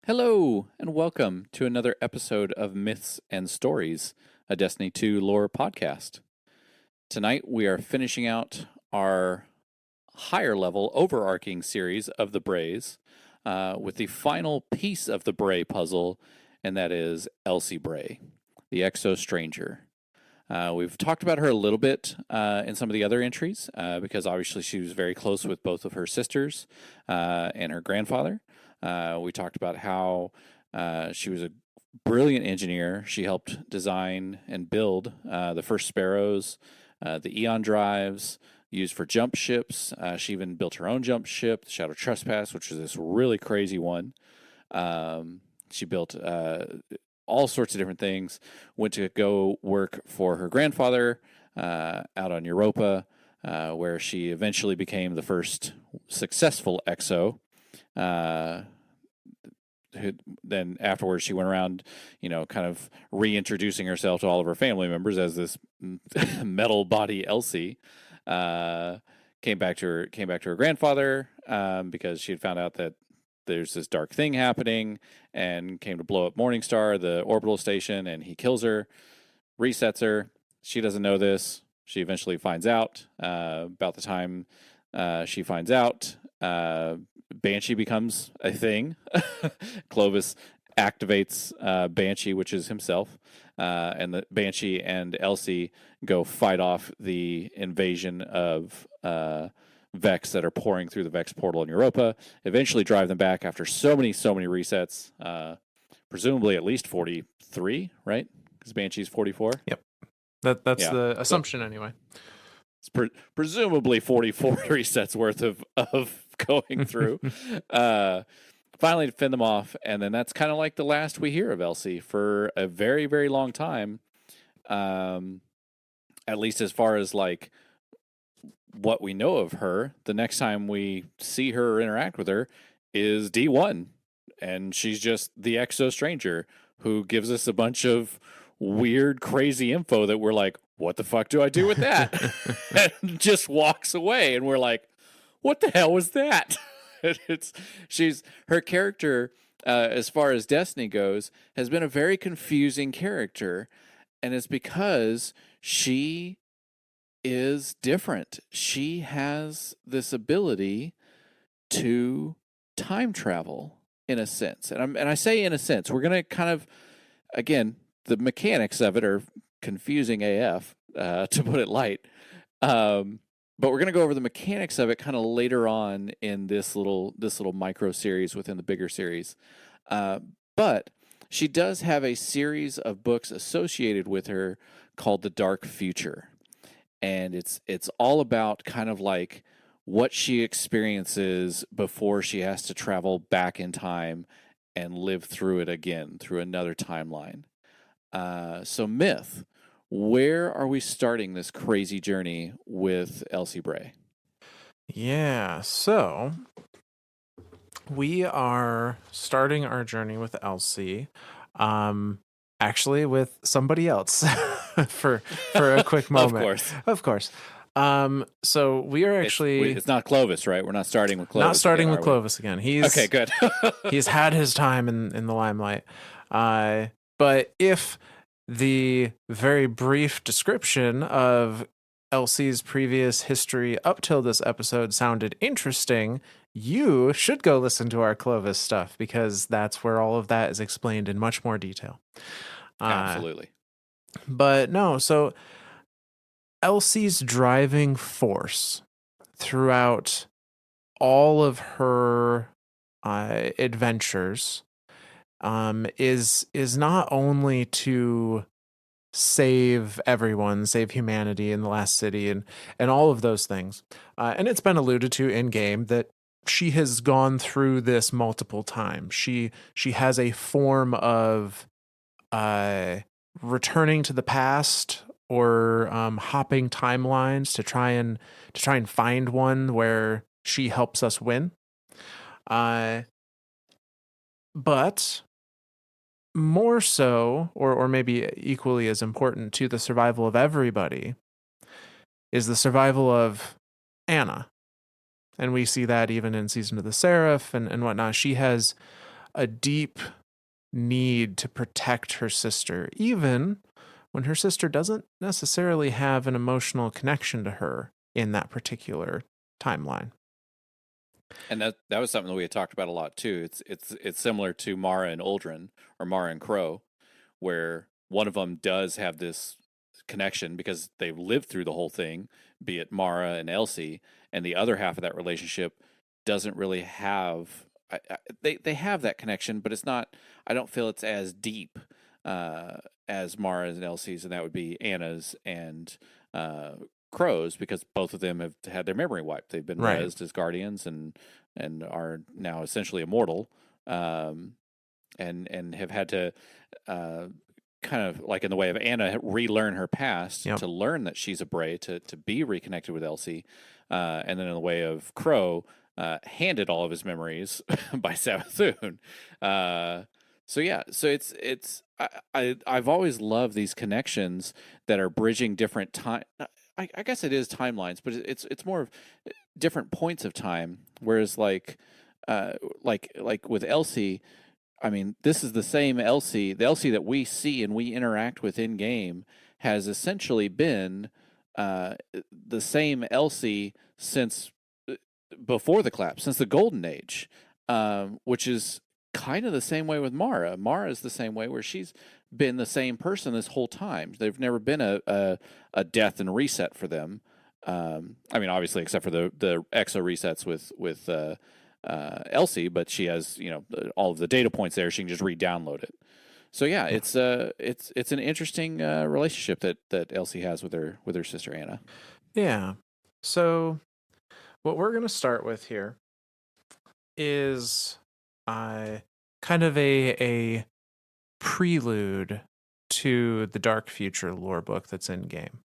Hello, and welcome to another episode of Myths and Stories, a Destiny 2 lore podcast. Tonight we are finishing out our higher level overarching series of the Brays with the final piece of the Bray puzzle, and that is Elsie Bray, the Exo Stranger. We've talked about her a little bit in some of the other entries because obviously she was very close with both of her sisters and her grandfather. We talked about how she was a brilliant engineer. She helped design and build the first Sparrows, the Eon drives used for jump ships. She even built her own jump ship, the Shadow Trespass, which was this really crazy one. She built all sorts of different things. Went to go work for her grandfather out on Europa, where she eventually became the first successful Exo. Then afterwards she went around, kind of reintroducing herself to all of her family members as this metal body Elsie. Came back to her grandfather because she had found out that there's this dark thing happening, and came to blow up Morningstar, the orbital station, and he kills her, resets her. She doesn't know this. She eventually finds out. About the time she finds out, Banshee becomes a thing. Clovis activates Banshee, which is himself, and the Banshee and Elsie go fight off the invasion of Vex that are pouring through the Vex portal in Europa. Eventually drive them back after so many resets. Presumably at least 43, right? Because Banshee's 44. Yep, that's the assumption anyway. It's presumably 44 resets worth of going through. Finally to fend them off, and then that's kind of like the last we hear of Elsie for a very, very long time. At least as far as like what we know of her. The next time we see her or interact with her is D1, and she's just the Exo Stranger who gives us a bunch of weird, crazy info that we're like, what the fuck do I do with that? And just walks away, and we're like, what the hell was that? Her character, as far as Destiny goes, has been a very confusing character, and it's because she is different. She has this ability to time travel in a sense, and I say in a sense. We're gonna kind of, again, the mechanics of it are confusing AF, to put it light. But we're going to go over the mechanics of it kind of later on in this little micro series within the bigger series. But she does have a series of books associated with her called The Dark Future. And it's all about kind of like what she experiences before she has to travel back in time and live through it again, through another timeline. So Myth, where are we starting this crazy journey with Elsie Bray? Yeah, so we are starting our journey with Elsie, actually with somebody else for a quick moment. Of course. So we are actually... It's not Clovis, right? We're not starting with Clovis. Not starting with Clovis again. Okay, good. He's had his time in the limelight. But if the very brief description of Elsie's previous history up till this episode sounded interesting, you should go listen to our Clovis stuff, because that's where all of that is explained in much more detail. Absolutely. But no, so Elsie's driving force throughout all of her adventures is not only to save everyone, save humanity in the last city, and all of those things. And it's been alluded to in game that she has gone through this multiple times. She has a form of returning to the past, or hopping timelines to try and find one where she helps us win. But more so, or maybe equally as important to the survival of everybody, is the survival of Anna. And we see that even in Season of the Seraph and whatnot. She has a deep need to protect her sister, even when her sister doesn't necessarily have an emotional connection to her in that particular timeline. And that was something that we had talked about a lot too. It's similar to Mara and Uldren, or Mara and Crow, where one of them does have this connection because they've lived through the whole thing, be it Mara and Elsie, and the other half of that relationship doesn't really have. They have that connection, but it's not. I don't feel it's as deep as Mara's and Elsie's, and that would be Anna's and Crow's, because both of them have had their memory wiped. They've been Right. rezzed as guardians and are now essentially immortal, and have had to kind of, like in the way of Anna, relearn her past Yep. to learn that she's a Bray, to be reconnected with Elsie, and then in the way of Crow, handed all of his memories by Savathun. So yeah, so it's I've always loved these connections that are bridging different time. I guess it is timelines, but it's more of different points of time. Whereas like with Elsie, I mean, this is the same Elsie. The Elsie that we see and we interact with in game has essentially been the same Elsie since before the collapse, since the Golden Age, which is kind of the same way with Mara. Mara is the same way, where she's been the same person this whole time. There've never been a death and reset for them. I mean, obviously, except for the exo resets with Elsie, but she has all of the data points there. She can just re-download it. So yeah, it's an interesting relationship that Elsie has with her sister Anna. Yeah. So what we're going to start with here is kind of a prelude to the Dark Future lore book that's in game.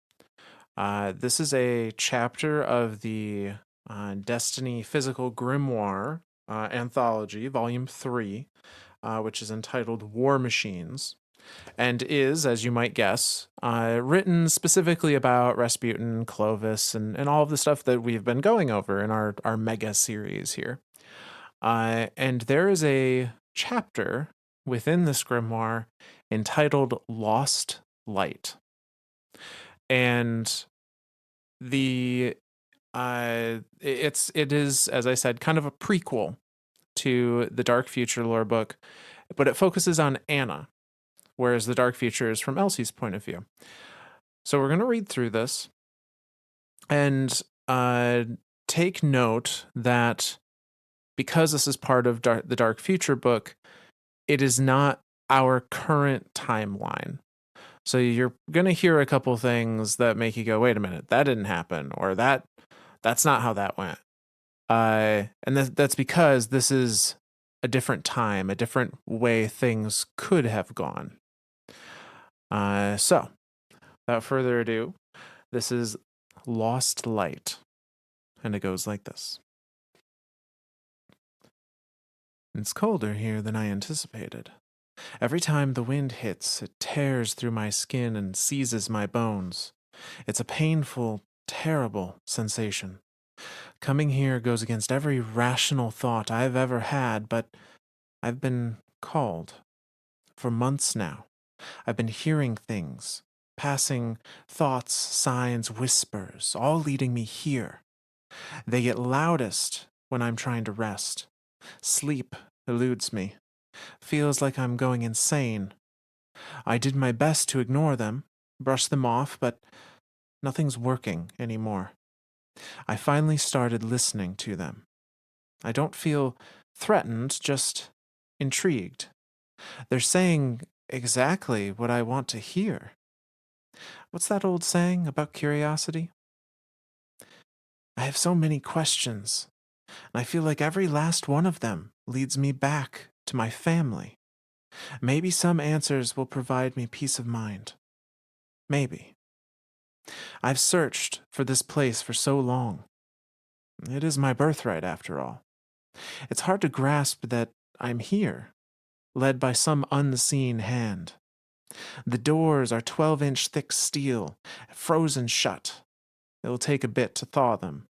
This is a chapter of the Destiny Physical Grimoire anthology, Volume 3, which is entitled War Machines, and is, as you might guess, written specifically about Rasputin, Clovis, and all of the stuff that we've been going over in our mega series here. And there is a chapter within this grimoire entitled Lost Light. And it is, as I said, kind of a prequel to the Dark Future lore book, but it focuses on Anna, whereas the Dark Future is from Elsie's point of view. So we're going to read through this and take note that because this is part of the Dark Future book, it is not our current timeline. So you're going to hear a couple things that make you go, wait a minute, that didn't happen, or that's not how that went. And that's because this is a different time, a different way things could have gone. So, without further ado, this is Lost Light, and it goes like this. It's colder here than I anticipated. Every time the wind hits, it tears through my skin and seizes my bones. It's a painful, terrible sensation. Coming here goes against every rational thought I've ever had, but I've been called. For months now, I've been hearing things, passing thoughts, signs, whispers, all leading me here. They get loudest when I'm trying to rest. Sleep eludes me. Feels like I'm going insane. I did my best to ignore them, brush them off, but nothing's working anymore. I finally started listening to them. I don't feel threatened, just intrigued. They're saying exactly what I want to hear. What's that old saying about curiosity? I have so many questions, and I feel like every last one of them leads me back to my family. Maybe some answers will provide me peace of mind. Maybe. I've searched for this place for so long. It is my birthright, after all. It's hard to grasp that I'm here, led by some unseen hand. The doors are 12-inch thick steel, frozen shut. It'll take a bit to thaw them,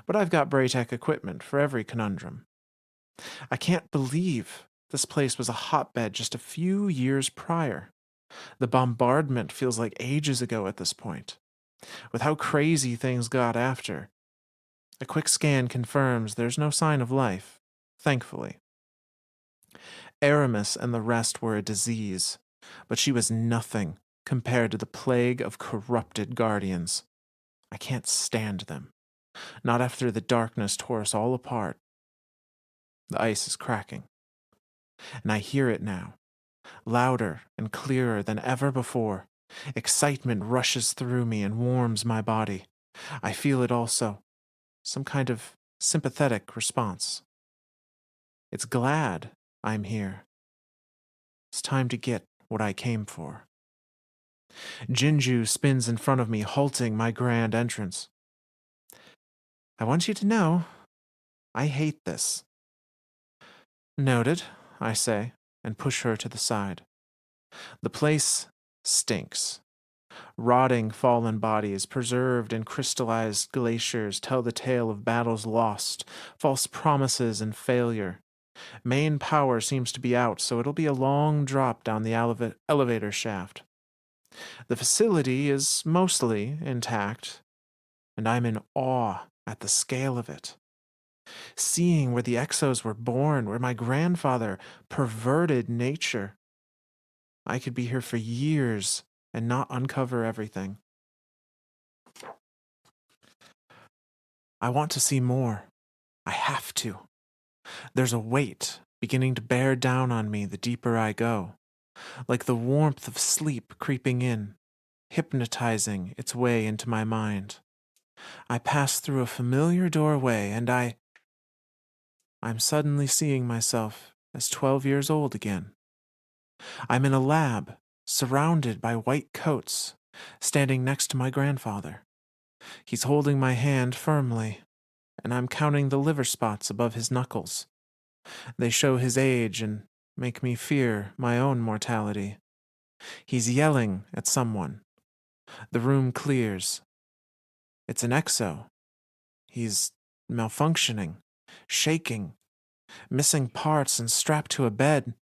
but I've got Braytech equipment for every conundrum. I can't believe This place was a hotbed just a few years prior. The bombardment feels like ages ago at this point. With how crazy things got after, a quick scan confirms there's no sign of life, thankfully. Aramis and the rest were a disease, but she was nothing compared to the plague of corrupted guardians. I can't stand them. Not after the darkness tore us all apart. The ice is cracking. And I hear it now, louder and clearer than ever before. Excitement rushes through me and warms my body. I feel it also, some kind of sympathetic response. It's glad I'm here. It's time to get what I came for. Jinju spins in front of me, halting my grand entrance. I want you to know, I hate this. Noted, I say, and push her to the side. The place stinks. Rotting fallen bodies, preserved in crystallized glaciers, tell the tale of battles lost, false promises, and failure. Main power seems to be out, so it'll be a long drop down the elevator shaft. The facility is mostly intact, and I'm in awe at the scale of it. Seeing where the Exos were born, where my grandfather perverted nature. I could be here for years and not uncover everything. I want to see more. I have to. There's a weight beginning to bear down on me the deeper I go, like the warmth of sleep creeping in, hypnotizing its way into my mind. I pass through a familiar doorway and I'm suddenly seeing myself as 12 years old again. I'm in a lab, surrounded by white coats, standing next to my grandfather. He's holding my hand firmly, and I'm counting the liver spots above his knuckles. They show his age and make me fear my own mortality. He's yelling at someone. The room clears. It's an exo. He's malfunctioning, shaking, missing parts and strapped to a bed.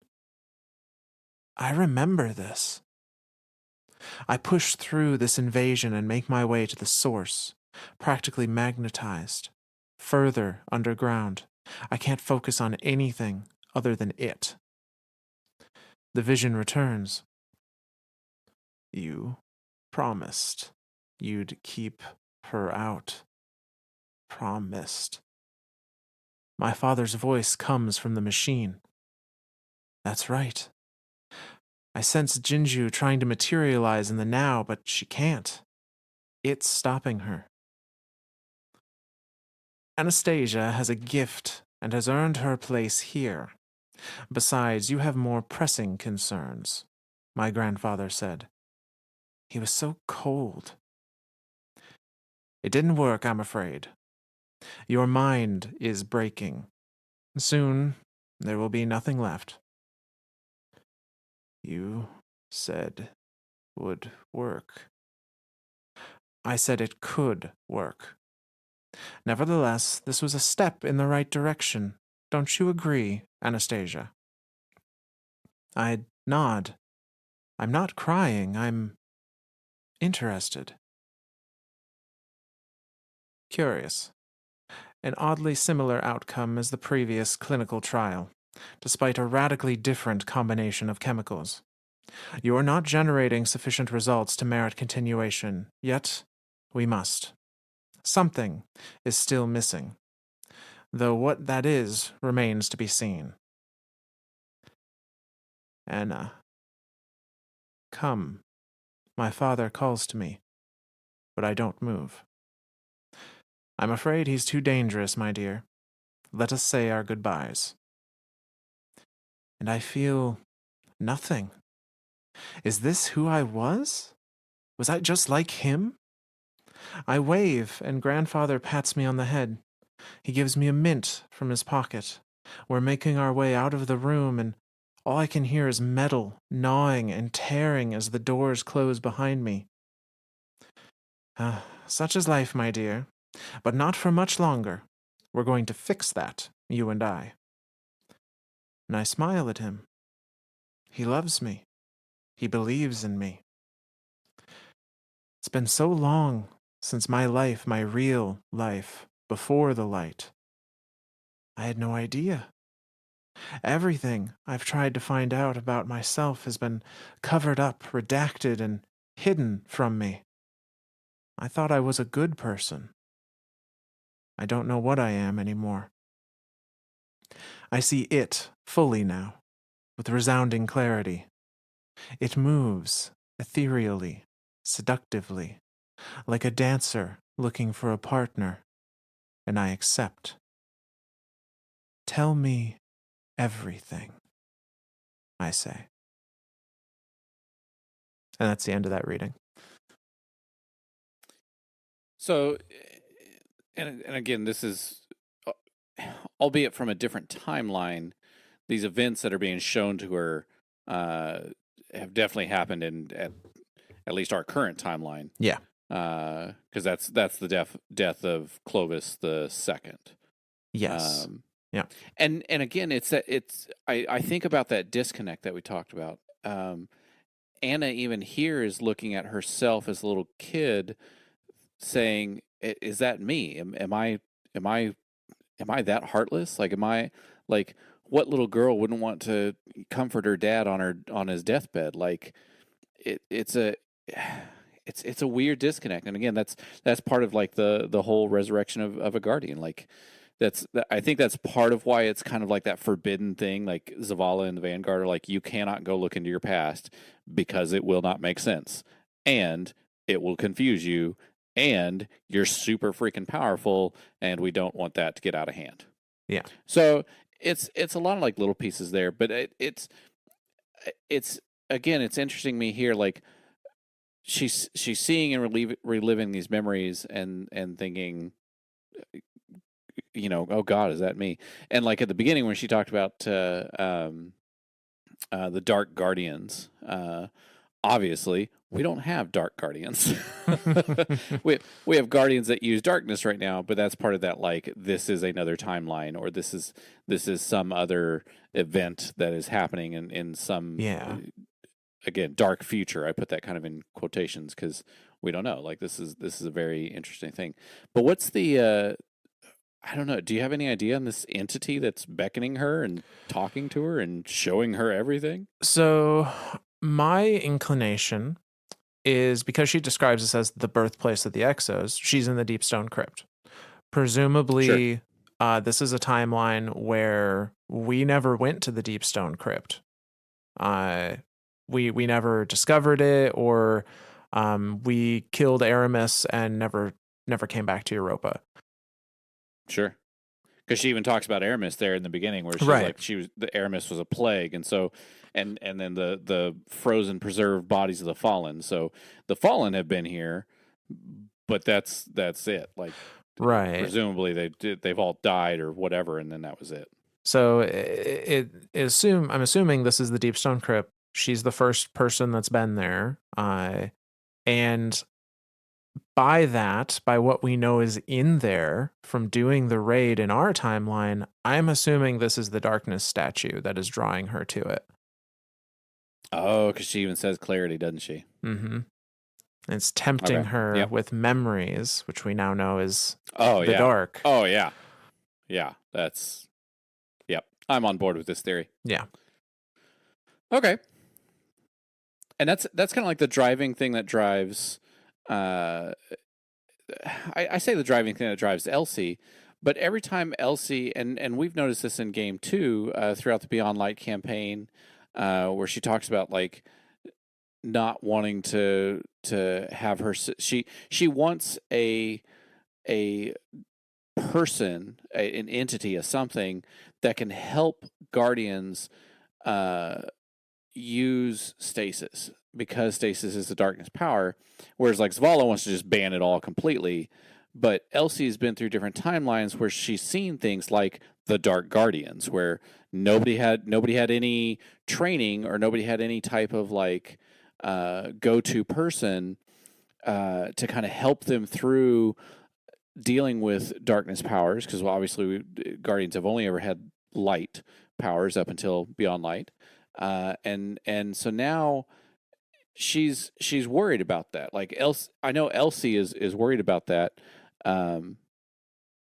I remember this. I push through this invasion and make my way to the source, practically magnetized, further underground. I can't focus on anything other than it. The vision returns. You promised you'd keep her out. Promised. My father's voice comes from the machine. That's right. I sense Jinju trying to materialize in the now, but she can't. It's stopping her. Anastasia has a gift and has earned her place here. Besides, you have more pressing concerns, my grandfather said. He was so cold. It didn't work, I'm afraid. Your mind is breaking. Soon, there will be nothing left. You said would work. I said it could work. Nevertheless, this was a step in the right direction. Don't you agree, Anastasia? I nod. I'm not crying, I'm interested. Curious. An oddly similar outcome as the previous clinical trial, despite a radically different combination of chemicals. You are not generating sufficient results to merit continuation, yet we must. Something is still missing, though what that is remains to be seen. Anna. Come. My father calls to me, but I don't move. I'm afraid he's too dangerous, my dear. Let us say our goodbyes. And I feel nothing. Is this who I was? Was I just like him? I wave, and grandfather pats me on the head. He gives me a mint from his pocket. We're making our way out of the room, and all I can hear is metal gnawing and tearing as the doors close behind me. Such is life, my dear, but not for much longer. We're going to fix that, you and I. and I smile at him. He loves me. He believes in me. It's been so long since my life, my real life, before the light. I had no idea. Everything I've tried to find out about myself has been covered up, redacted, and hidden from me. I thought I was a good person. I don't know what I am anymore. I see it fully now, with resounding clarity. It moves ethereally, seductively, like a dancer looking for a partner, and I accept. Tell me everything, I say. And that's the end of that reading. So, and again, this is, albeit from a different timeline, these events that are being shown to her have definitely happened at least our current timeline. Yeah. Because that's the death of Clovis the Second. Yes. Yeah. And again, I think about that disconnect that we talked about. Anna even here is looking at herself as a little kid, saying, "Is that me? Am I that heartless? Like, am I like what little girl wouldn't want to comfort her dad on his deathbed? Like, it's a." It's a weird disconnect, and again, that's part of like the whole resurrection of a guardian. Like, I think that's part of why it's kind of like that forbidden thing. Like Zavala and the Vanguard are like, you cannot go look into your past because it will not make sense, and it will confuse you, and you're super freaking powerful, and we don't want that to get out of hand. Yeah. So it's a lot of like little pieces there, but it's again, it's interesting me here, like she's seeing and reliving these memories and thinking, oh God, is that me? And like at the beginning when she talked about the Dark Guardians, obviously we don't have Dark Guardians. we have Guardians that use darkness right now, but that's part of that, like, this is another timeline, or this is some other event that is happening in some again, dark future. I put that kind of in quotations because we don't know. Like, this is a very interesting thing. But what's the I don't know. Do you have any idea on this entity that's beckoning her and talking to her and showing her everything? So my inclination is, because she describes this as the birthplace of the Exos, she's in the Deep Stone Crypt. Presumably, sure. This is a timeline where we never went to the Deep Stone Crypt. We never discovered it, or we killed Aramis and never came back to Europa. Sure. Because she even talks about Aramis there in the beginning, where she's like, the Aramis was a plague, and so, and then the frozen, preserved bodies of the fallen. So the fallen have been here, but that's it. Like, presumably they've all died or whatever, and then that was it. So I'm assuming this is the Deep Stone Crypt. She's the first person that's been there, and by what we know is in there from doing the raid in our timeline, I'm assuming this is the darkness statue that is drawing her to it. Oh, because she even says clarity, doesn't she? Mm-hmm. It's tempting her with memories, which we now know is the dark. Oh, yeah. Yeah, that's... Yep, I'm on board with this theory. Yeah. Okay. And that's kind of like the driving thing that drives... I say the driving thing that drives Elsie, but every time Elsie, and we've noticed this in game 2 throughout the Beyond Light campaign, where she talks about like not wanting to have her, she wants a person, an entity, a something that can help Guardians use stasis, because stasis is the darkness power, whereas like Zavala wants to just ban it all completely. But Elsie's been through different timelines where she's seen things like the Dark Guardians, where nobody had any training, or nobody had any type of like go-to person to kind of help them through dealing with darkness powers, because obviously Guardians have only ever had light powers up until beyond light, and so now she's worried about that. Like I know Elsie is worried about that, um,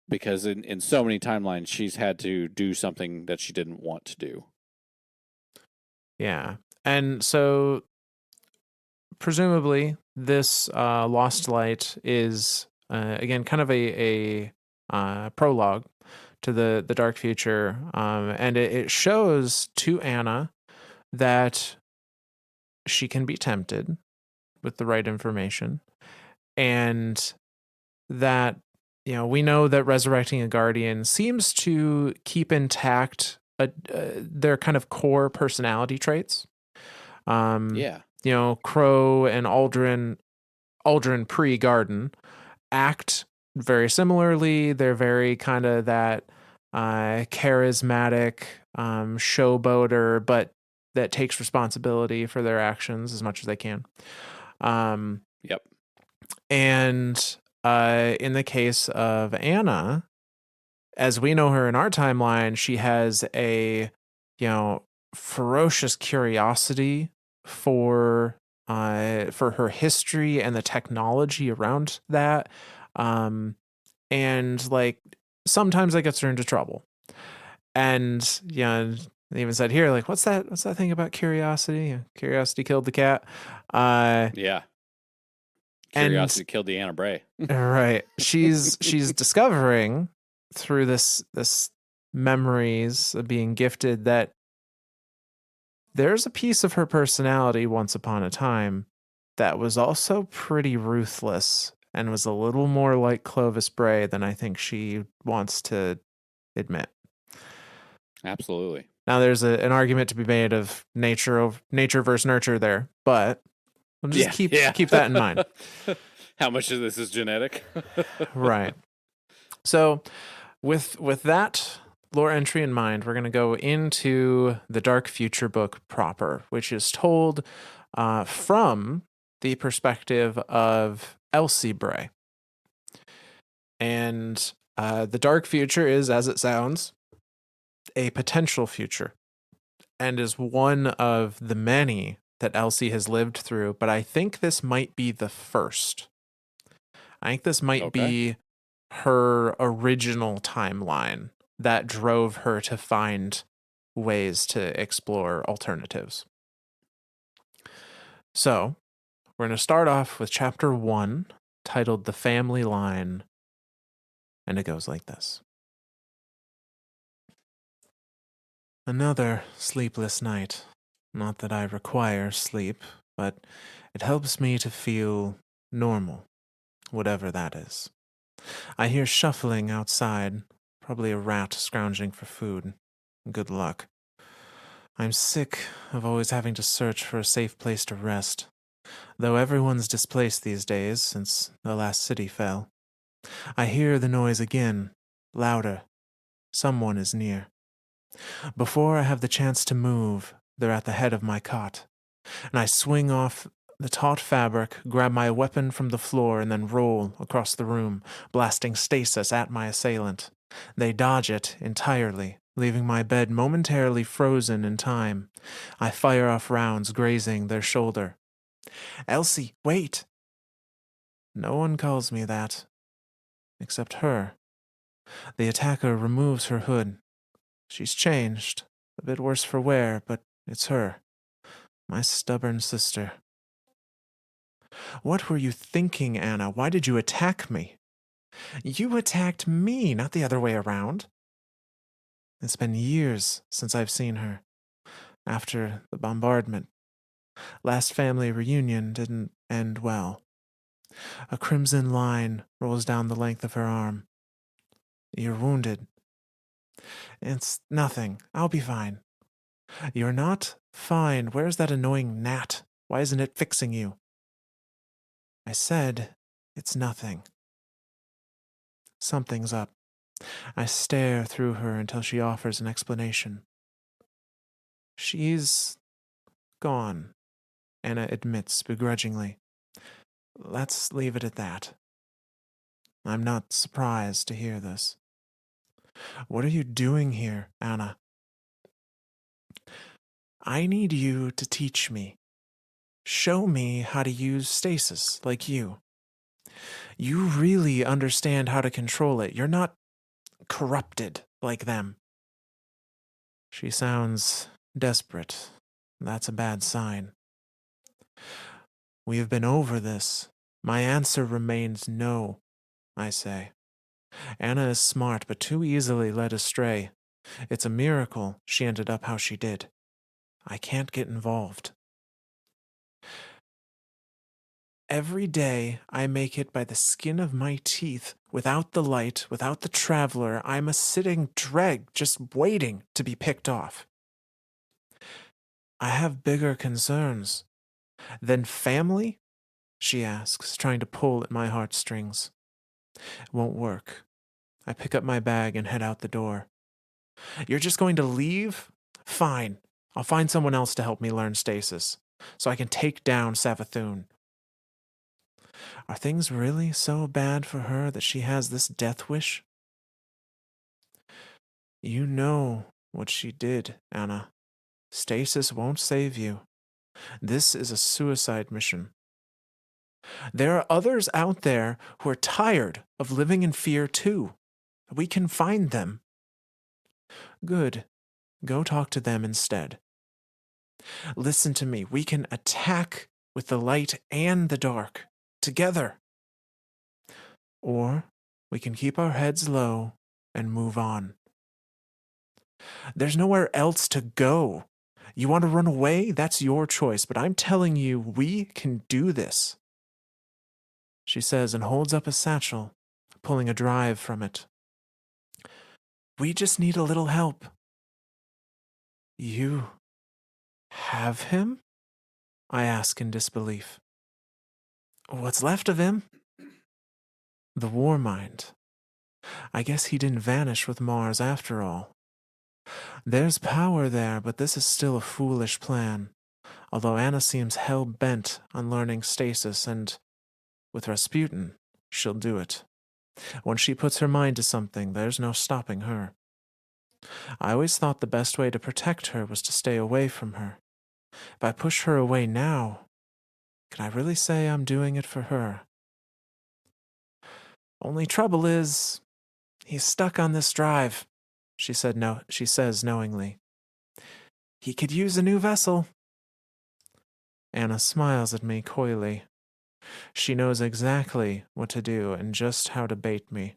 because in so many timelines she's had to do something that she didn't want to do. Yeah. And so presumably this lost light is again kind of a prologue to the dark future, and it shows to Anna that she can be tempted with the right information, and that we know that resurrecting a guardian seems to keep intact their kind of core personality traits. Yeah. Crow and Aldrin pre-Garden act very similarly. They're very kind of that charismatic showboater, but that takes responsibility for their actions as much as they can. Yep. And in the case of Anna, as we know her in our timeline, she has a ferocious curiosity for her history and the technology around that, and like sometimes that gets her into trouble. And they even said here, like, what's that thing about curiosity? Curiosity killed the cat. Yeah. And Curiosity killed the Anna Bray. right, she's discovering through this memories of being gifted that there's a piece of her personality once upon a time that was also pretty ruthless and was a little more like Clovis Bray than I think she wants to admit. Absolutely. Now there's an argument to be made of nature versus nurture there, but we'll just keep that in mind. How much of this is genetic? Right. So with that lore entry in mind, we're going to go into the Dark Future book proper, which is told from the perspective of Elsie Bray. And the Dark Future is, as it sounds, a potential future and is one of the many that Elsie has lived through. But I think this might be the first. I think this might be her original timeline that drove her to find ways to explore alternatives. So, we're going to start off with chapter 1, titled The Family Line, and it goes like this. Another sleepless night. Not that I require sleep, but it helps me to feel normal, whatever that is. I hear shuffling outside, probably a rat scrounging for food. Good luck. I'm sick of always having to search for a safe place to rest, though everyone's displaced these days since the last city fell. I hear the noise again, louder. Someone is near. Before I have the chance to move, they're at the head of my cot, and I swing off the taut fabric, grab my weapon from the floor, and then roll across the room, blasting stasis at my assailant. They dodge it entirely, leaving my bed momentarily frozen in time. I fire off rounds grazing their shoulder. Elsie, wait! No one calls me that, except her. The attacker removes her hood. She's changed, a bit worse for wear, but it's her. My stubborn sister. What were you thinking, Anna? Why did you attack me? You attacked me, not the other way around. It's been years since I've seen her. After the bombardment. Last family reunion didn't end well. A crimson line rolls down the length of her arm. You're wounded. It's nothing. I'll be fine. You're not fine. Where's that annoying gnat? Why isn't it fixing you? I said, it's nothing. Something's up. I stare through her until she offers an explanation. She's gone, Anna admits begrudgingly. Let's leave it at that. I'm not surprised to hear this. What are you doing here, Anna? I need you to teach me. Show me how to use stasis like you. You really understand how to control it. You're not corrupted like them. She sounds desperate. That's a bad sign. We have been over this. My answer remains no, I say. Anna is smart, but too easily led astray. It's a miracle she ended up how she did. I can't get involved. Every day I make it by the skin of my teeth. Without the light, without the traveler, I'm a sitting dreg just waiting to be picked off. I have bigger concerns. Than family? She asks, trying to pull at my heartstrings. It won't work. I pick up my bag and head out the door. You're just going to leave? Fine. I'll find someone else to help me learn stasis, so I can take down Savathun. Are things really so bad for her that she has this death wish? You know what she did, Anna. Stasis won't save you. This is a suicide mission. There are others out there who are tired of living in fear too. We can find them. Good. Go talk to them instead. Listen to me. We can attack with the light and the dark together. Or we can keep our heads low and move on. There's nowhere else to go. You want to run away? That's your choice, but I'm telling you, we can do this. She says and holds up a satchel, pulling a drive from it. We just need a little help. You have him? I ask in disbelief. What's left of him? The war mind. I guess he didn't vanish with Mars after all. There's power there, but this is still a foolish plan. Although Anna seems hell-bent on learning stasis, and with Rasputin, she'll do it. Once she puts her mind to something, there's no stopping her. I always thought the best way to protect her was to stay away from her. If I push her away now, can I really say I'm doing it for her? Only trouble is, he's stuck on this drive, she says knowingly. He could use a new vessel. Anna smiles at me coyly. She knows exactly what to do and just how to bait me,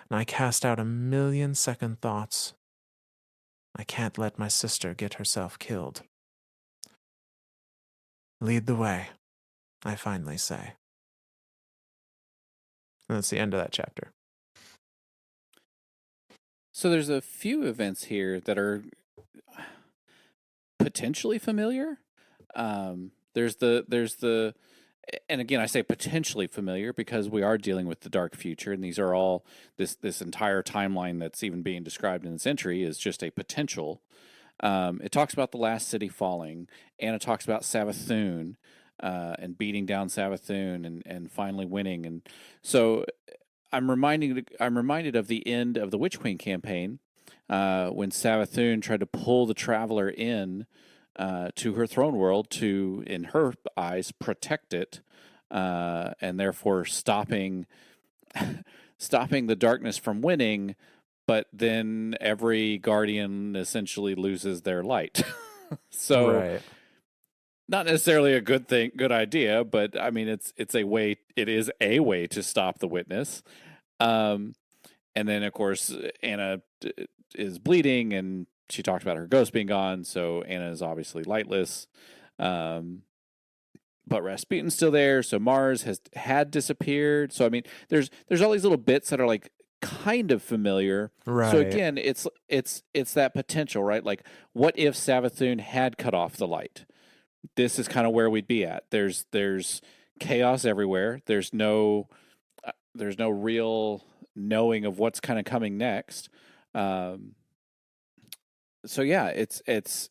and I cast out 1,000,000 second thoughts. I can't let my sister get herself killed. Lead the way, I finally say. And that's the end of that chapter. So there's a few events here that are potentially familiar. There's the and again I say potentially familiar because we are dealing with the dark future, and these are all this entire timeline that's even being described in this entry is just a potential. It talks about the last city falling, and it talks about Savathun and beating down Savathun and finally winning. And so I'm reminded of the end of the Witch Queen campaign when Savathun tried to pull the Traveler in to her throne world to, in her eyes, protect it, and therefore stopping the darkness from winning. But then every guardian essentially loses their light. So, Right. not necessarily a good idea, but I mean, it is a way to stop the witness. And then, of course, Anna is bleeding, and she talked about her ghost being gone, so Anna is obviously lightless. But Rasputin's still there, so Mars had disappeared. So I mean, there's all these little bits that are like kind of familiar. Right. So again, it's that potential, right? Like, what if Savathun had cut off the light? This is kind of where we'd be at. There's chaos everywhere. There's no real knowing of what's kind of coming next. So yeah, it's that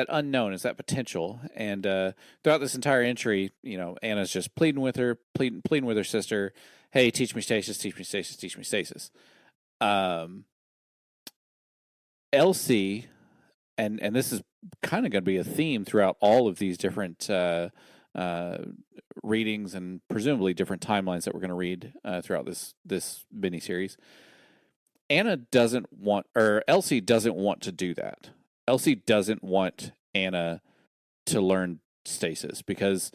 unknown, it's that potential, and throughout this entire entry, Anna's just pleading with her sister, "Hey, teach me stasis, teach me stasis, teach me stasis." um, Elsie, and this is kind of going to be a theme throughout all of these different readings and presumably different timelines that we're going to read throughout this mini series. Elsie doesn't want to do that. Elsie doesn't want Anna to learn stasis because,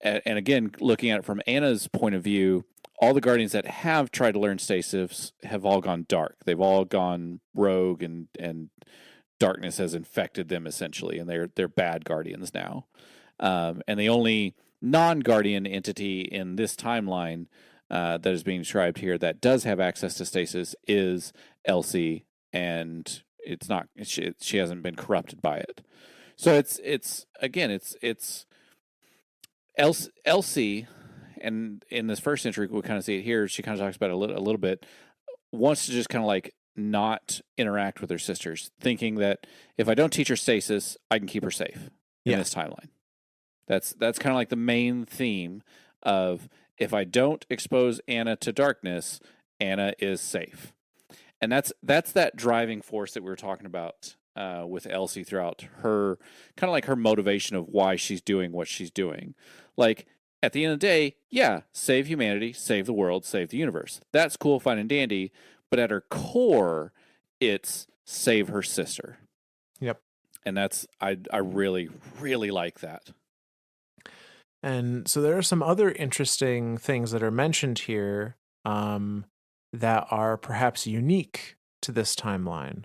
and again, looking at it from Anna's point of view, all the Guardians that have tried to learn stasis have all gone dark. They've all gone rogue, and darkness has infected them essentially, and they're bad Guardians now. And the only non-Guardian entity in this timeline that is being described here that does have access to stasis is Elsie, and it's not she hasn't been corrupted by it. So it's Elsie, and in this first entry we kind of see it here. She kind of talks about it a little bit. Wants to just kind of like not interact with her sisters, thinking that if I don't teach her stasis, I can keep her safe in this timeline. That's kind of like the main theme of, if I don't expose Anna to darkness, Anna is safe. And that's that driving force that we were talking about with Elsie throughout her, kind of like her motivation of why she's doing what she's doing. Like, at the end of the day, yeah, save humanity, save the world, save the universe. That's cool, fine, and dandy. But at her core, it's save her sister. Yep. And that's, I really, really like that. And so there are some other interesting things that are mentioned here that are perhaps unique to this timeline.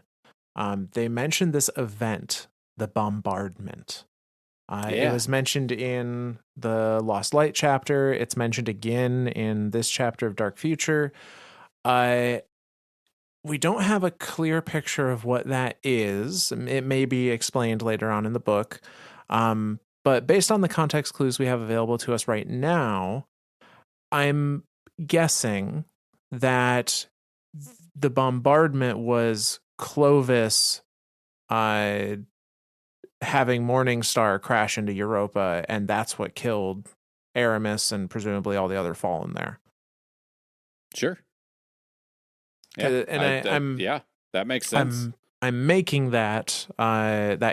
They mentioned this event, the bombardment. It was mentioned in the Lost Light chapter. It's mentioned again in this chapter of Dark Future. We don't have a clear picture of what that is. It may be explained later on in the book. But based on the context clues we have available to us right now, I'm guessing that the bombardment was Clovis having Morningstar crash into Europa, and that's what killed Aramis and presumably all the other Fallen there. Sure. Yeah, and that makes sense. I'm making that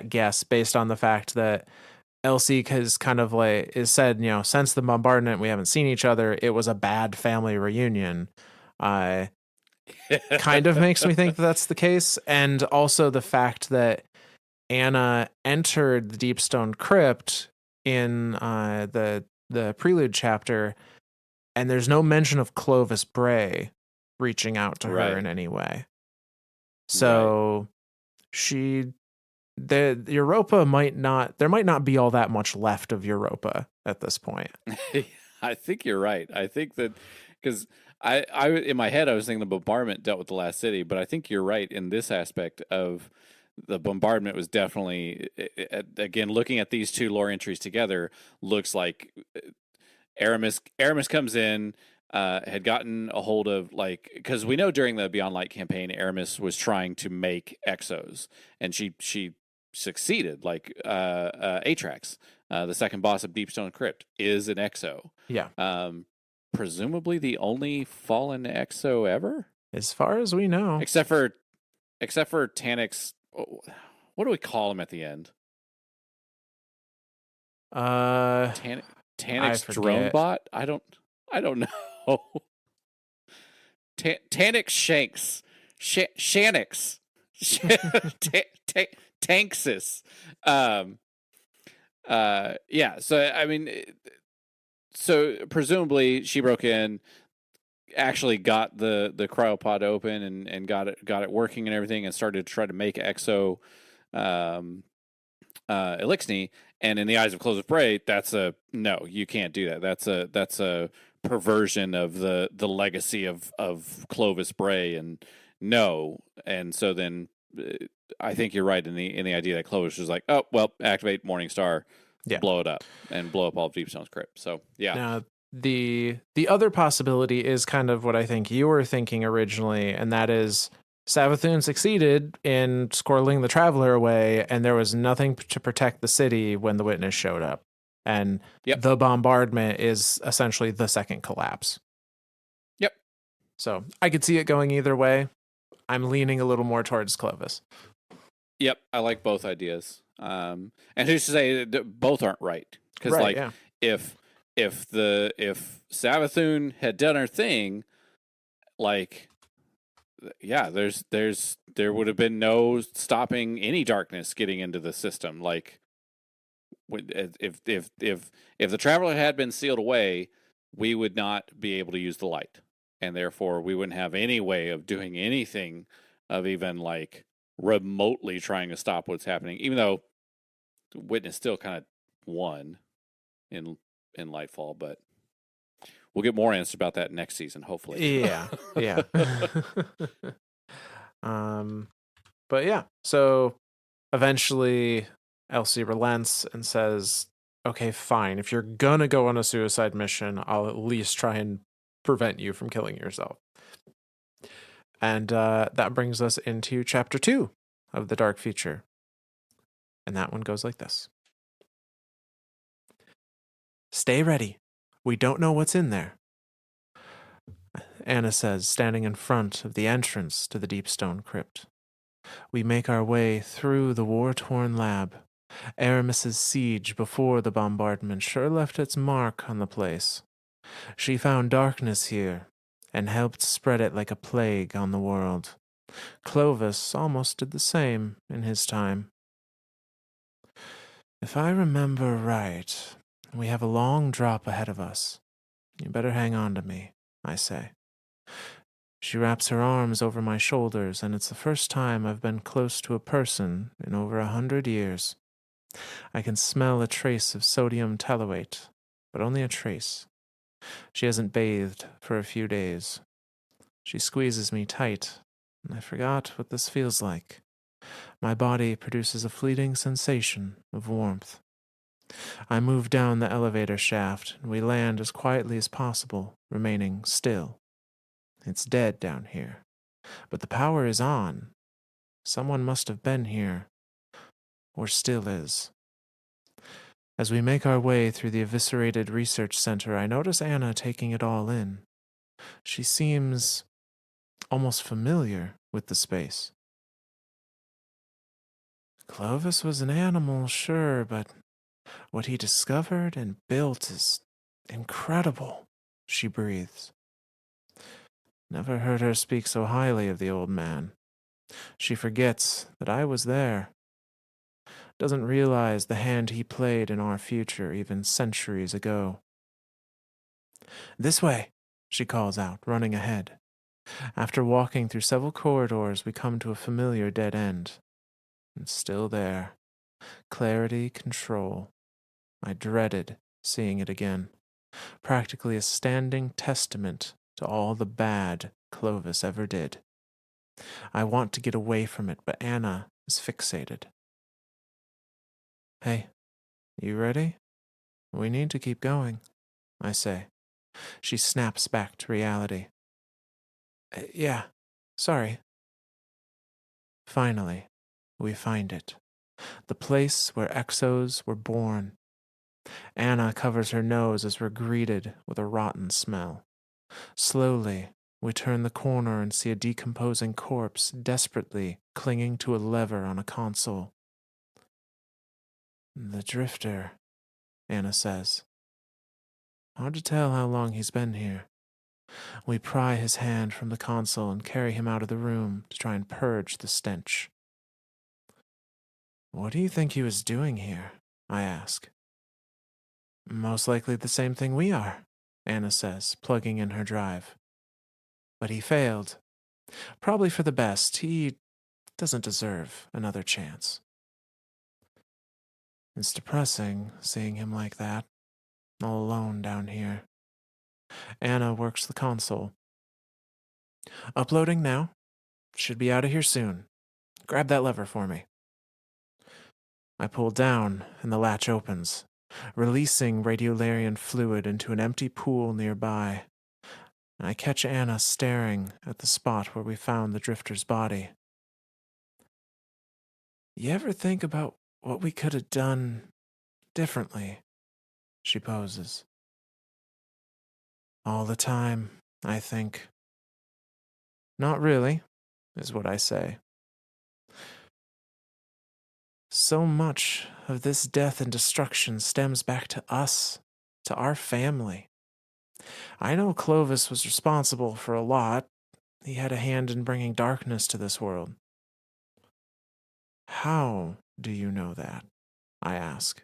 guess based on the fact that Elsie has kind of like is said, since the bombardment, we haven't seen each other. It was a bad family reunion. Kind of makes me think that's the case. And also the fact that Anna entered the Deepstone Crypt in the prelude chapter, and there's no mention of Clovis Bray reaching out to her in any way. So the Europa there might not be all that much left of Europa at this point. I think you're right. I think that, because I in my head I was thinking the bombardment dealt with the last city, but I think you're right in this aspect of the bombardment was definitely, again, looking at these two lore entries together, looks like Aramis comes in, had gotten a hold of, like, because we know during the Beyond Light campaign, Aramis was trying to make exos, and she succeeded. Like Atrax, the second boss of Deepstone Crypt, is an exo. Yeah. Presumably the only fallen exo ever, as far as we know, except for Tanix. What do we call him at the end? Tanix drone bot. I don't know. Tanix Shanks. Shanix. Tanxus. Yeah, so I mean, so presumably she broke in, actually got the cryopod open and got it working and everything, and started to try to make exo Elixni. And in the eyes of Clovis Bray, that's a no, you can't do that. That's a perversion of the legacy of Clovis Bray, and no. And so then I think you're right in the idea that Clovis was like, oh well, activate Morningstar, blow it up, and blow up all of Deepstone's Crypt. So yeah. Now the other possibility is kind of what I think you were thinking originally, and that is Savathun succeeded in squirreling the Traveler away, and there was nothing to protect the city when the Witness showed up. And the bombardment is essentially the second collapse. Yep. So I could see it going either way. I'm leaning a little more towards Clovis. Yep, I like both ideas. And who's to say that both aren't right? Because Right, like yeah. if if Savathun had done her thing, like yeah, there would have been no stopping any darkness getting into the system. Like if the traveler had been sealed away, we would not be able to use the light, and therefore we wouldn't have any way of doing anything of even like remotely trying to stop what's happening. Even though Witness still kind of won in Lightfall, but we'll get more answers about that next season, hopefully. Yeah, yeah. um, but yeah, so eventually Elsie relents and says, okay, fine. If you're gonna go on a suicide mission, I'll at least try and prevent you from killing yourself. And that brings us into chapter 2 of the Dark Future. And that one goes like this. Stay ready. We don't know what's in there, Anna says, standing in front of the entrance to the deep stone crypt. We make our way through the war-torn lab. Aramis's siege before the bombardment sure left its mark on the place. She found darkness here and helped spread it like a plague on the world. Clovis almost did the same in his time. If I remember right, we have a long drop ahead of us. You better hang on to me, I say. She wraps her arms over my shoulders, and it's the first time I've been close to a person in over 100 years. I can smell a trace of sodium tallate, but only a trace. She hasn't bathed for a few days. She squeezes me tight, and I forgot what this feels like. My body produces a fleeting sensation of warmth. I move down the elevator shaft, and we land as quietly as possible, remaining still. It's dead down here, but the power is on. Someone must have been here, or still is. As we make our way through the eviscerated research center, I notice Anna taking it all in. She seems almost familiar with the space. Clovis was an animal, sure, but what he discovered and built is incredible, she breathes. Never heard her speak so highly of the old man. She forgets that I was there. Doesn't realize the hand he played in our future even centuries ago. This way, she calls out, running ahead. After walking through several corridors, we come to a familiar dead end. And still there. Clarity, control. I dreaded seeing it again. Practically a standing testament to all the bad Clovis ever did. I want to get away from it, but Anna is fixated. Hey, you ready? We need to keep going, I say. She snaps back to reality. Yeah, sorry. Finally, we find it. The place where exos were born. Anna covers her nose as we're greeted with a rotten smell. Slowly, we turn the corner and see a decomposing corpse desperately clinging to a lever on a console. The drifter, Anna says. Hard to tell how long he's been here. We pry his hand from the console and carry him out of the room to try and purge the stench. What do you think he was doing here? I ask. Most likely the same thing we are, Anna says, plugging in her drive. But he failed. Probably for the best. He doesn't deserve another chance. It's depressing seeing him like that, all alone down here. Anna works the console. Uploading now. Should be out of here soon. Grab that lever for me. I pull down, and the latch opens, releasing radiolarian fluid into an empty pool nearby. I catch Anna staring at the spot where we found the drifter's body. You ever think about what we could have done differently? She poses. All the time, I think. Not really, is what I say. So much of this death and destruction stems back to us, to our family. I know Clovis was responsible for a lot. He had a hand in bringing darkness to this world. How do you know that? I ask.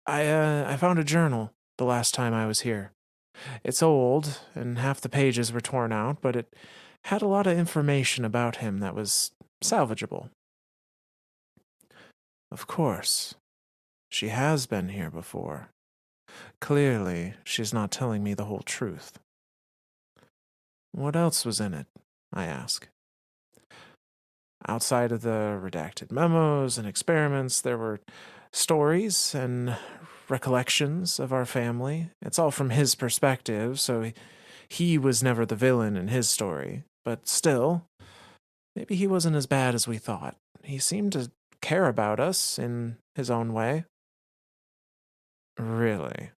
I found a journal the last time I was here. It's old, and half the pages were torn out, but it had a lot of information about him that was salvageable. Of course, she has been here before. Clearly, she's not telling me the whole truth. What else was in it? I ask. Outside of the redacted memos and experiments, there were stories and recollections of our family. It's all from his perspective, so he was never the villain in his story. But still, maybe he wasn't as bad as we thought. He seemed to care about us in his own way. Really?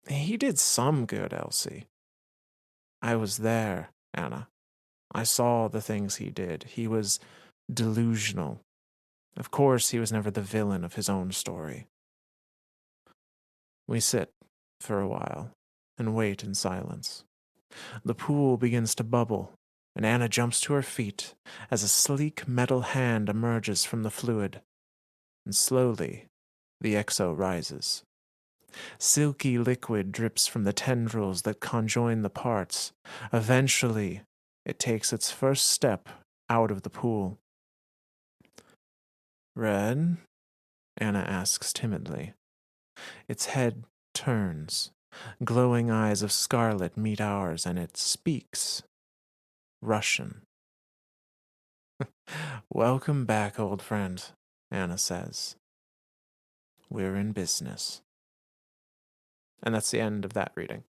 He did some good, Elsie. I was there, Anna. I saw the things he did. He was delusional. Of course, he was never the villain of his own story. We sit for a while and wait in silence. The pool begins to bubble, and Anna jumps to her feet as a sleek metal hand emerges from the fluid, and slowly the exo rises. Silky liquid drips from the tendrils that conjoin the parts. Eventually, it takes its first step out of the pool. Red? Anna asks timidly. Its head turns. Glowing eyes of scarlet meet ours, and it speaks. Russian. Welcome back, old friend, Anna says. We're in business. And that's the end of that reading.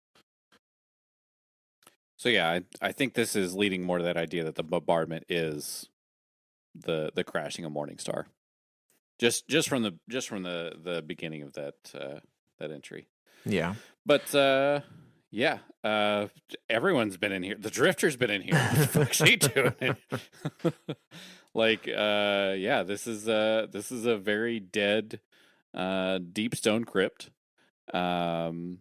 So yeah, I think this is leading more to that idea that the bombardment is the crashing of Morningstar. Just from the beginning of that entry. Yeah. But yeah, everyone's been in here. The Drifter's been in here. What the fuck's he doing? Like, yeah, this is a very dead, deep stone crypt. And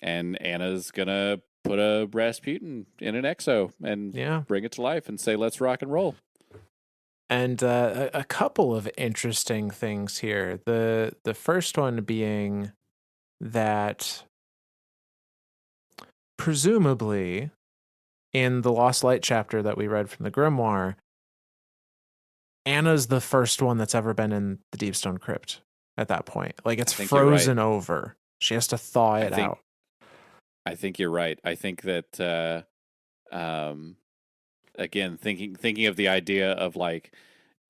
Anna's gonna put a Rasputin in an exo and bring it to life and say, "Let's rock and roll." And a couple of interesting things here. The first one being that presumably in the Lost Light chapter that we read from the Grimoire, Anna's the first one that's ever been in the Deep Stone Crypt at that point. Like, it's frozen over. She has to thaw it out. I think you're right. I think that again, thinking of the idea of like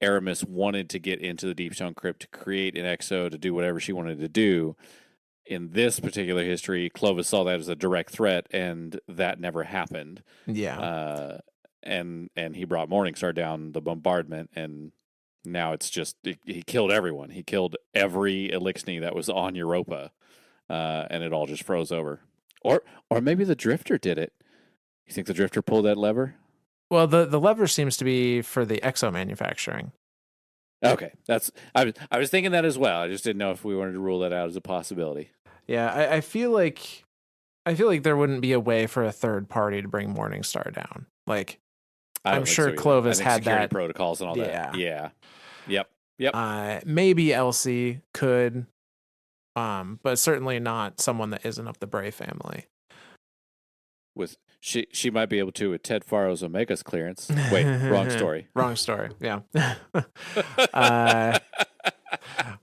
Aramis wanted to get into the Deep Stone Crypt to create an exo to do whatever she wanted to do. In this particular history, Clovis saw that as a direct threat, and that never happened. Yeah. And he brought Morningstar down the bombardment, and now it's just he killed everyone. He killed every Elixni that was on Europa, and it all just froze over. Or maybe the Drifter did it. You think the Drifter pulled that lever? Well, the lever seems to be for the exo manufacturing. Okay, I was thinking that as well. I just didn't know if we wanted to rule that out as a possibility. Yeah, I feel like there wouldn't be a way for a third party to bring Morningstar down. Like, I'm sure Clovis had that protocols and all that. Yeah. Yep. Maybe Elsie could, but certainly not someone that isn't of the Bray family. With she might be able to with Ted Faro's Omega's clearance. Wait, wrong story. Wrong story. Yeah. A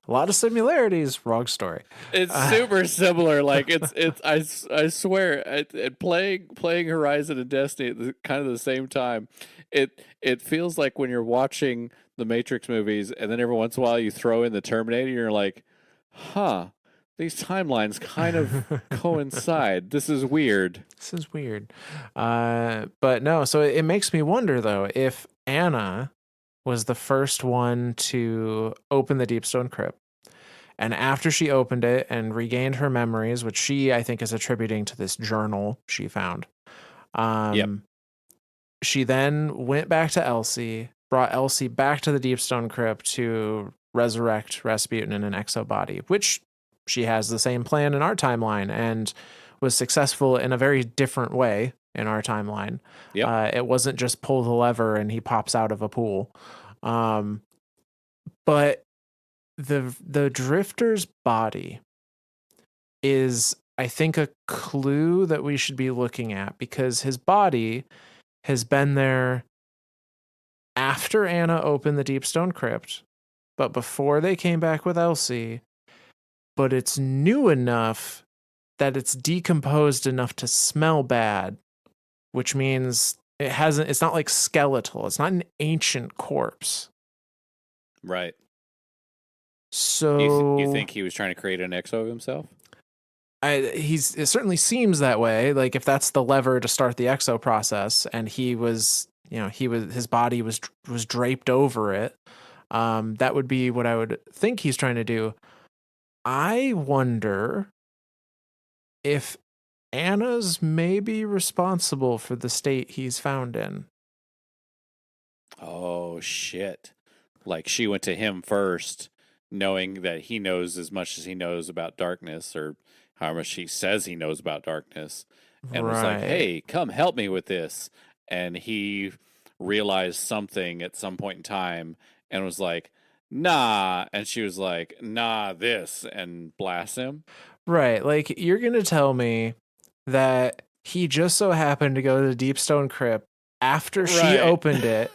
lot of similarities. Wrong story. It's super similar. Like it's. I swear, at playing Horizon and Destiny at kind of the same time. It feels like when you're watching the Matrix movies, and then every once in a while you throw in the Terminator, and you're like, huh. These timelines kind of coincide. This is weird. But no, so it makes me wonder, though, if Anna was the first one to open the Deep Stone Crypt, and after she opened it and regained her memories, which she, I think, is attributing to this journal she found, She then went back to Elsie, brought Elsie back to the Deepstone Crypt to resurrect Rasputin in an exo body, which she has the same plan in our timeline and was successful in a very different way in our timeline. Yep. It wasn't just pull the lever and he pops out of a pool. But the Drifter's body is, I think, a clue that we should be looking at, because his body has been there after Anna opened the Deepstone Crypt, but before they came back with Elsie. But it's new enough that it's decomposed enough to smell bad, which means it's not like skeletal. It's not an ancient corpse. Right. So you think he was trying to create an exo of himself? it certainly seems that way. Like, if that's the lever to start the exo process, and his body was draped over it, that would be what I would think he's trying to do. I wonder if Anna's maybe responsible for the state he's found in. Oh, shit. Like, she went to him first, knowing that he knows as much as he knows about darkness, or how much he says he knows about darkness, and was like, hey, come help me with this. And he realized something at some point in time and was like, nah. And she was like, nah, this, and blast him. Right. Like, you're going to tell me that he just so happened to go to the Deepstone Crypt after she opened it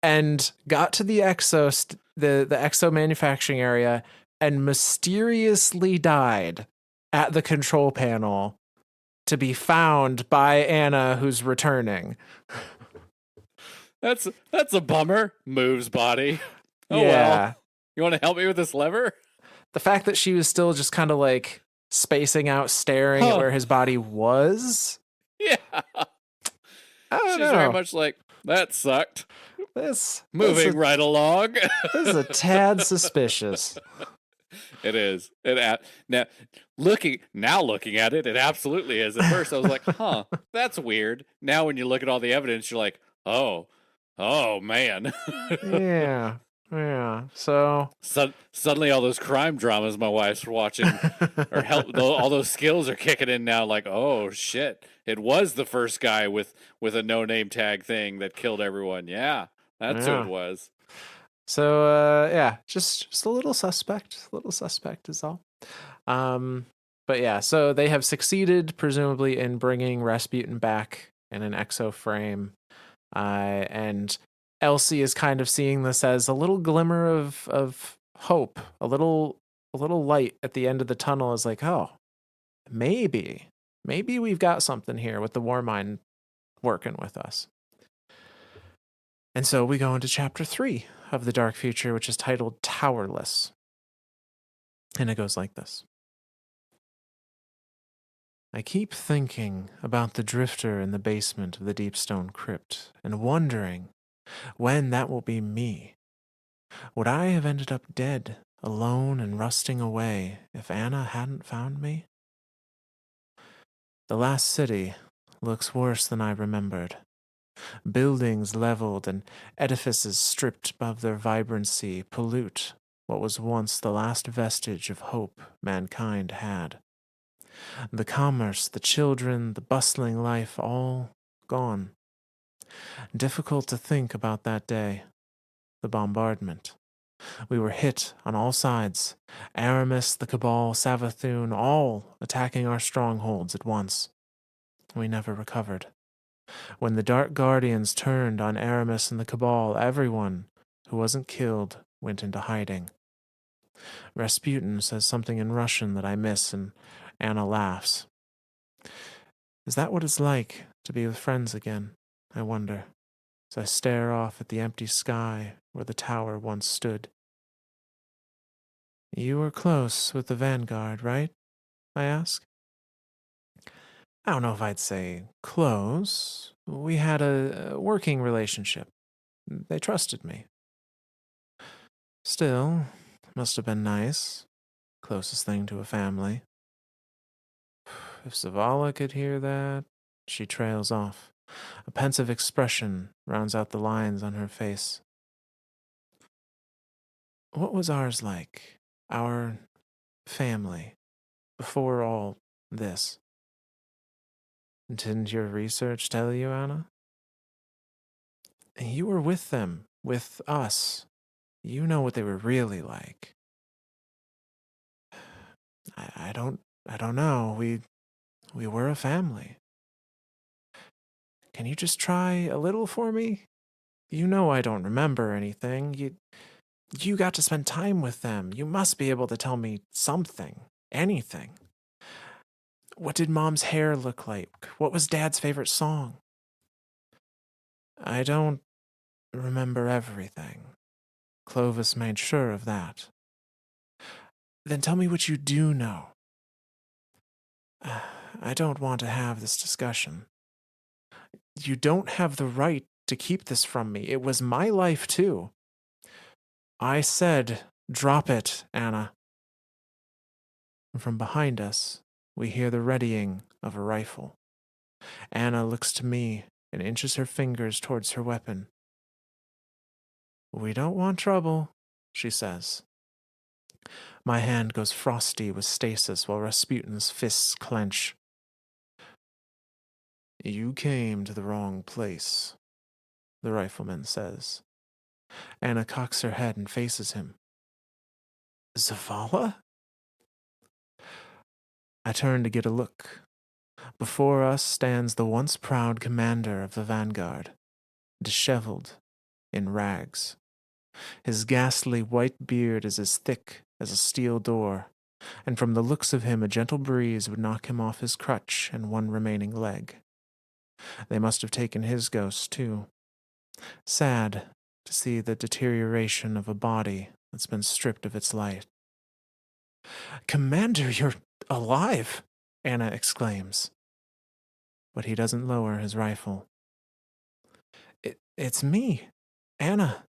and got to the the exo manufacturing area and mysteriously died at the control panel, to be found by Anna, who's returning. That's a bummer. Moves body. Oh, yeah. Well. You want to help me with this lever? The fact that she was still just kind of like spacing out, staring at where his body was. Yeah. She's very much like, that sucked. Moving right along. This is a tad suspicious. It is. Now looking at it, it absolutely is. At first I was like, huh, that's weird. Now when you look at all the evidence, you're like, oh man. Yeah. So suddenly all those crime dramas my wife's watching all those skills are kicking in now, like, oh shit. It was the first guy with a no-name tag thing that killed everyone. Yeah. That's who it was. So just a little suspect. A little suspect is all. But yeah, so they have succeeded, presumably, in bringing Rasputin back in an exo frame. And Elsie is kind of seeing this as a little glimmer of hope, a little light at the end of the tunnel. Is like, oh, maybe we've got something here with the Warmind working with us. And so we go into chapter 3 of The Dark Future, which is titled Towerless. And it goes like this. I keep thinking about the drifter in the basement of the Deepstone Crypt and wondering when that will be me. Would I have ended up dead, alone and rusting away, if Anna hadn't found me? The last city looks worse than I remembered. Buildings leveled and edifices stripped of their vibrancy pollute what was once the last vestige of hope mankind had. The commerce, the children, the bustling life, all gone. Difficult to think about that day. The bombardment. We were hit on all sides. Aramis, the Cabal, Savathun, all attacking our strongholds at once. We never recovered. When the Dark Guardians turned on Aramis and the Cabal, everyone who wasn't killed went into hiding. Rasputin says something in Russian that I miss, and Anna laughs. Is that what it's like to be with friends again? I wonder, as I stare off at the empty sky where the tower once stood. You were close with the Vanguard, right? I ask. I don't know if I'd say close. We had a working relationship. They trusted me. Still, must have been nice. Closest thing to a family. If Zavala could hear that, she trails off. A pensive expression rounds out the lines on her face. What was ours like? Our family, before all this? Didn't your research tell you, Anna? You were with them, with us. You know what they were really like. I don't know. We were a family. Can you just try a little for me? You know I don't remember anything. You got to spend time with them. You must be able to tell me something. Anything. What did Mom's hair look like? What was Dad's favorite song? I don't remember everything. Clovis made sure of that. Then tell me what you do know. I don't want to have this discussion. You don't have the right to keep this from me. It was my life, too. I said, drop it, Anna. From behind us, we hear the readying of a rifle. Anna looks to me and inches her fingers towards her weapon. We don't want trouble, she says. My hand goes frosty with stasis while Rasputin's fists clench. You came to the wrong place, the rifleman says. Anna cocks her head and faces him. Zavala? I turn to get a look. Before us stands the once proud commander of the vanguard, disheveled, in rags. His ghastly white beard is as thick as a steel door, and from the looks of him a gentle breeze would knock him off his crutch and one remaining leg. They must have taken his ghost, too. Sad to see the deterioration of a body that's been stripped of its light. Commander, you're alive, Anna exclaims. But he doesn't lower his rifle. It's me, Anna,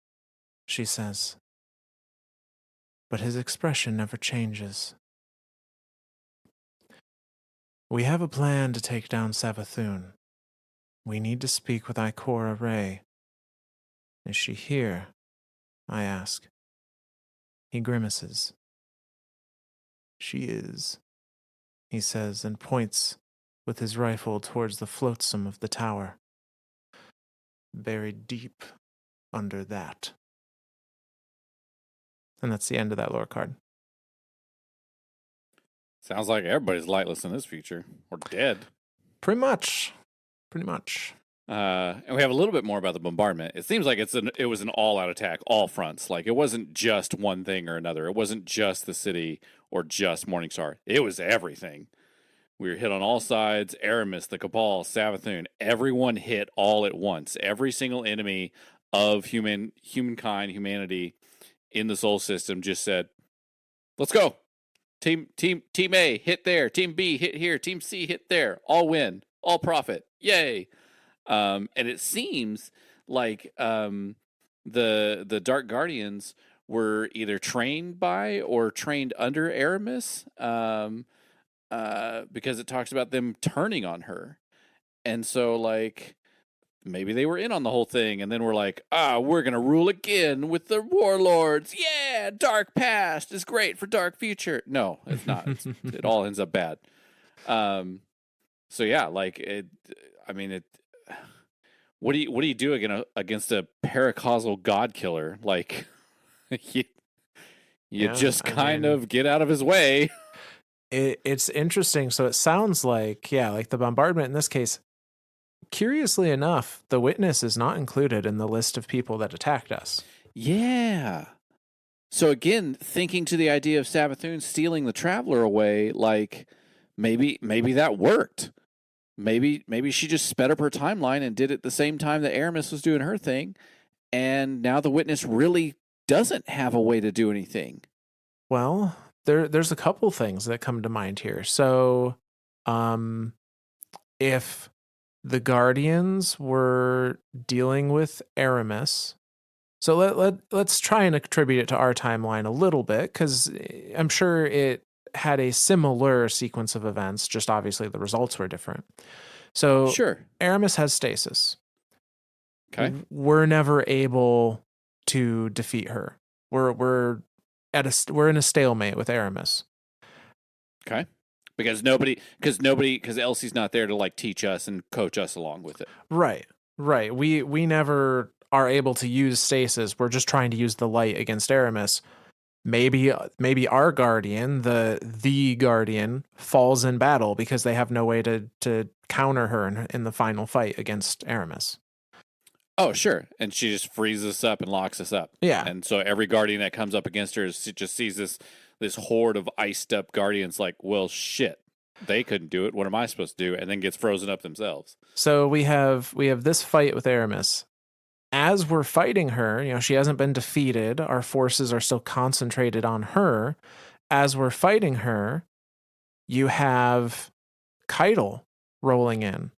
she says. But his expression never changes. We have a plan to take down Savathun. We need to speak with Ikora Ray. Is she here? I ask. He grimaces. She is, he says, and points with his rifle towards the flotsam of the tower. Buried deep under that. And that's the end of that lore card. Sounds like everybody's lightless in this feature, or dead. Pretty much. And we have a little bit more about the bombardment. It seems like it was an all-out attack, all fronts. Like, it wasn't just one thing or another. It wasn't just the city or just Morningstar. It was everything. We were hit on all sides. Aramis, the Cabal, Savathun. Everyone hit all at once. Every single enemy of humankind, humanity in the Sol system just said, let's go. Team A, hit there. Team B, hit here. Team C, hit there. All win. All profit. Yay. And it seems like the Dark Guardians were either trained by or trained under Aramis, because it talks about them turning on her. And so, like, maybe they were in on the whole thing, and then we're like, we're going to rule again with the warlords. Yeah, dark past is great for dark future. No, it's not. It all ends up bad. So yeah, like, what do you do against a paracausal god killer? Like, you just kind of get out of his way. It's interesting. So it sounds like, like the bombardment in this case, curiously enough, the witness is not included in the list of people that attacked us. Yeah. So again, thinking to the idea of Savathun stealing the traveler away, like, maybe that worked. Maybe she just sped up her timeline and did it the same time that Aramis was doing her thing, and now the witness really doesn't have a way to do anything. Well, there's a couple things that come to mind here. So, if the Guardians were dealing with Aramis, so let's try and attribute it to our timeline a little bit, because I'm sure it had a similar sequence of events, just obviously the results were different. So Sure. Aramis has stasis. Okay. We're never able to defeat her. We're we're in a stalemate with Aramis. Okay. Because Elsie's not there to like teach us and coach us along with it. Right. Right. We never are able to use stasis. We're just trying to use the light against Aramis. Maybe our guardian, the guardian, falls in battle because they have no way to counter her in the final fight against Aramis. Oh, sure. And she just frees us up and locks us up. Yeah. And so every guardian that comes up against her just sees this horde of iced up guardians like, well, shit. They couldn't do it. What am I supposed to do? And then gets frozen up themselves. So we have this fight with Aramis. As we're fighting her, she hasn't been defeated. Our forces are still concentrated on her. As we're fighting her, you have Keitel rolling in.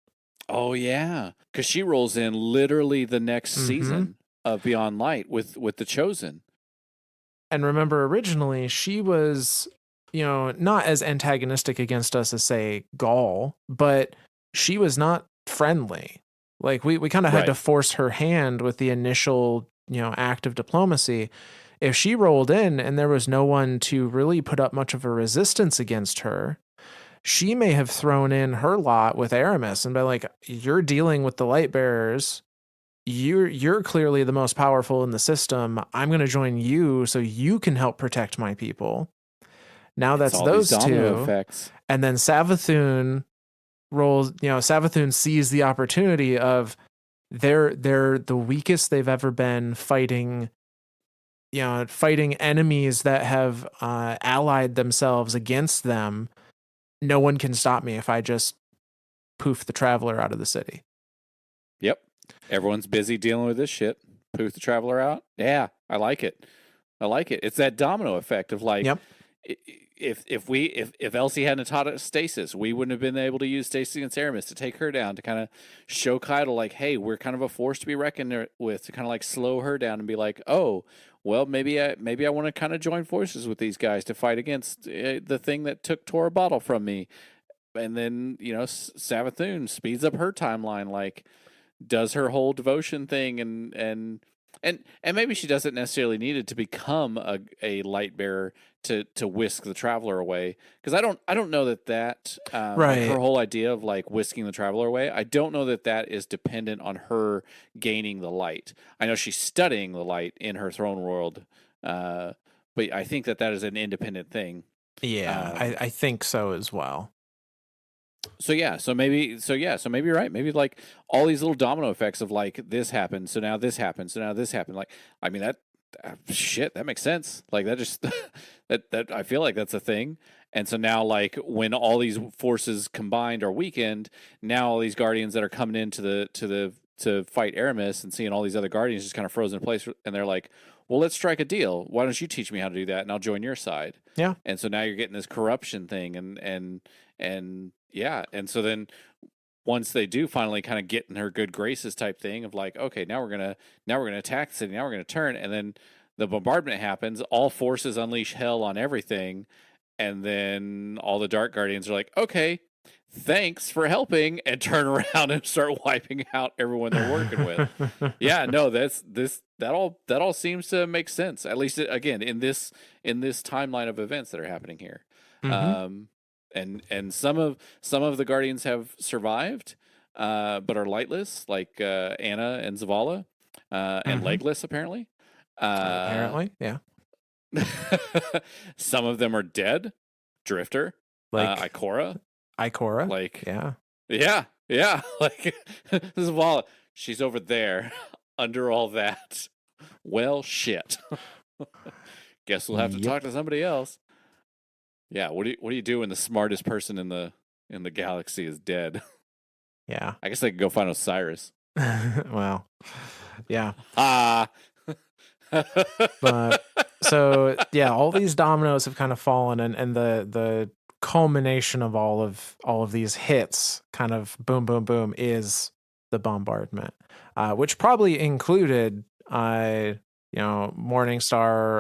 Oh yeah, because she rolls in literally the next season of Beyond Light with the Chosen. And remember, originally she was, not as antagonistic against us as say Gaul, but she was not friendly. Like we kind of had to force her hand with the initial, act of diplomacy. If she rolled in and there was no one to really put up much of a resistance against her, she may have thrown in her lot with Aramis and been like, you're dealing with the light bearers. You're clearly the most powerful in the system. I'm going to join you so you can help protect my people. Now that's those two. Effects. And then Savathun rolls, Savathun sees the opportunity of they're the weakest they've ever been fighting enemies that have allied themselves against them. No one can stop me if I just poof the traveler out of the city. Yep. Everyone's busy dealing with this shit. Poof the traveler out. Yeah, I like it. It's that domino effect of like, yep. If Elsie hadn't taught us stasis, we wouldn't have been able to use stasis against Aramis to take her down, to kind of show Keitel like, hey, we're kind of a force to be reckoned with, to kind of like slow her down and be like, oh, well, maybe I want to kind of join forces with these guys to fight against the thing that took Tora Bottle from me. And then, Savathun speeds up her timeline, like does her whole devotion thing and maybe she doesn't necessarily need it to become a light bearer to whisk the traveler away, because I don't know that like her whole idea of like whisking the traveler away, I don't know that is dependent on her gaining the light. I know she's studying the light in her throne world, but I think that is an independent thing. Yeah, I think so as well. So maybe you're right. Maybe like all these little domino effects of like this happened, so now this happened, so now this happened. Like, I mean that shit, that makes sense. Like that just that I feel like that's a thing. And so now, like when all these forces combined are weakened, now all these guardians that are coming into to fight Aramis and seeing all these other guardians just kind of frozen in place, and they're like, well, let's strike a deal. Why don't you teach me how to do that, and I'll join your side. Yeah. And so now you're getting this corruption thing, and yeah, and so then once they do finally kind of get in her good graces type thing of like, okay, now we're gonna attack the city, now we're gonna turn, and then the bombardment happens, all forces unleash hell on everything, and then all the Dark Guardians are like, okay, thanks for helping, and turn around and start wiping out everyone they're working with. Yeah, no, that all seems to make sense, at least again in this timeline of events that are happening here. Mm-hmm. And some of the Guardians have survived, but are lightless, like Anna and Zavala, and legless apparently. Yeah. Some of them are dead. Drifter, like Ikora, like yeah. Like Zavala, she's over there under all that. Well, shit. Guess we'll have to talk to somebody else. Yeah, what do you do when the smartest person in the galaxy is dead? Yeah. I guess they could go find Osiris. Well, yeah. But so yeah, all these dominoes have kind of fallen, and the culmination of all of these hits, kind of boom, boom, boom, is the bombardment, which probably included Morningstar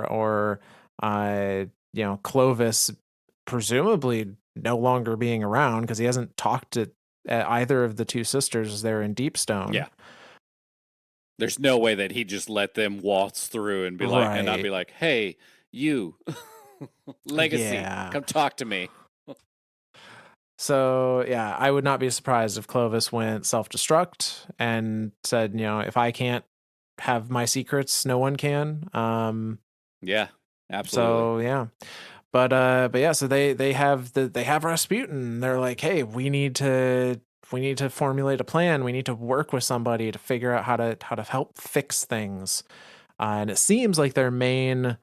or Clovis presumably no longer being around because he hasn't talked to either of the two sisters there in Deepstone. Yeah. There's no way that he just let them waltz through and be like, and not be Right. like, hey, you, Legacy, Yeah. come talk to me. So, yeah, I would not be surprised if Clovis went self-destruct and said, if I can't have my secrets, no one can. Yeah, absolutely. So, yeah. But yeah, so they have Rasputin. They're like, "Hey, we need to formulate a plan. We need to work with somebody to figure out how to help fix things." And it seems like their main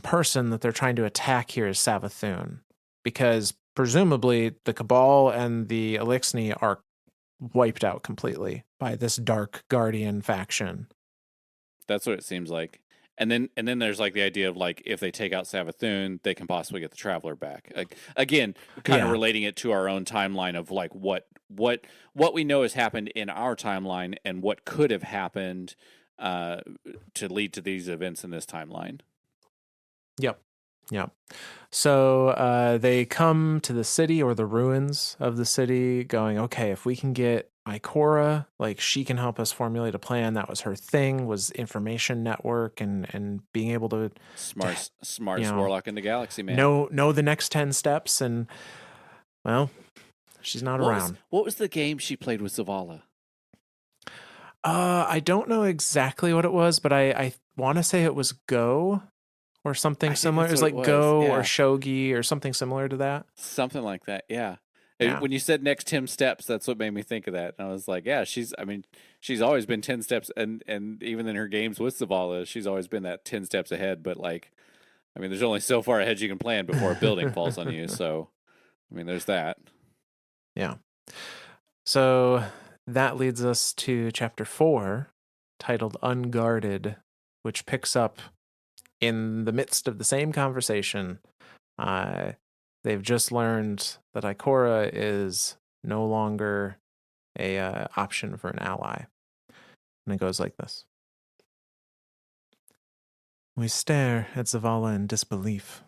person that they're trying to attack here is Savathun, because presumably the Cabal and the Elixni are wiped out completely by this Dark Guardian faction. That's what it seems like. And then there's like the idea of like if they take out Savathun, they can possibly get the Traveler back. Like, again, kind of Yeah. relating it to our own timeline of like what we know has happened in our timeline and what could have happened to lead to these events in this timeline. Yep. So they come to the city or the ruins of the city going, okay, if we can get Ikora, like she can help us formulate a plan. That was her thing, was information network and being able to Smartest warlock in the galaxy, man. know the next 10 steps. And well, she's not around. What was the game she played with Zavala? I don't know exactly what it was, but I want to say it was Go or something similar. It was like Go or Shogi or something similar to that. Something like that, yeah. Yeah. When you said next 10 steps, that's what made me think of that. And I was like, yeah, she's always been 10 steps, and even in her games with Zavala, she's always been that 10 steps ahead. But like, there's only so far ahead you can plan before a building falls on you. So, there's that. Yeah. So that leads us to chapter 4, titled Unguarded, which picks up in the midst of the same conversation. They've just learned that Ikora is no longer a option for an ally. And it goes like this. We stare at Zavala in disbelief.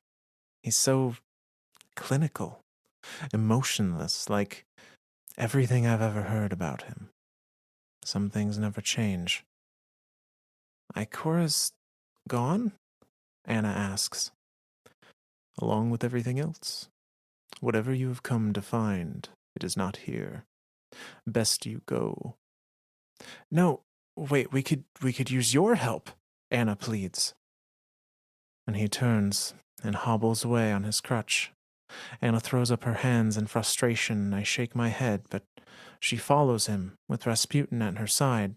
He's so clinical, emotionless, like everything I've ever heard about him. Some things never change. Ikora's gone? Anna asks. Along with everything else. Whatever you have come to find, it is not here. Best you go. No, wait, we could use your help, Anna pleads. And he turns and hobbles away on his crutch. Anna throws up her hands in frustration. I shake my head, but she follows him with Rasputin at her side.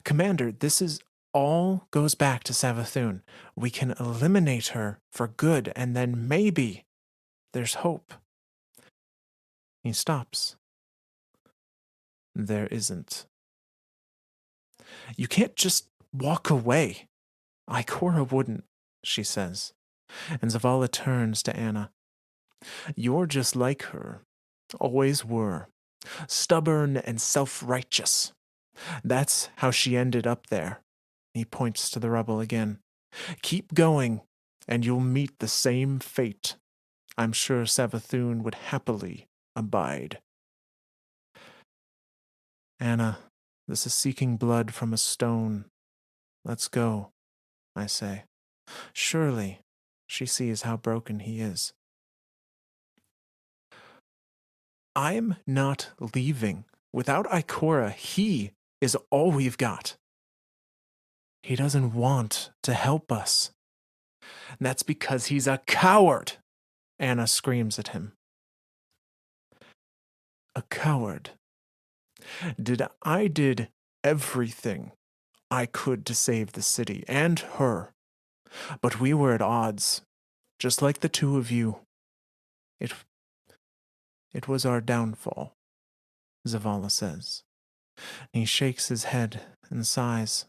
Commander, this is all goes back to Savathun. We can eliminate her for good, and then maybe there's hope. He stops. There isn't. You can't just walk away. Ikora wouldn't, she says. And Zavala turns to Anna. You're just like her. Always were. Stubborn and self-righteous. That's how she ended up there. He points to the rubble again. Keep going, and you'll meet the same fate. I'm sure Savathun would happily abide. Anna, this is seeking blood from a stone. Let's go, I say. Surely she sees how broken he is. I'm not leaving. Without Ikora, he is all we've got. He doesn't want to help us. And that's because he's a coward, Anna screams at him. A coward. I did everything I could to save the city and her. But we were at odds, just like the two of you. It was our downfall, Zavala says. He shakes his head and sighs.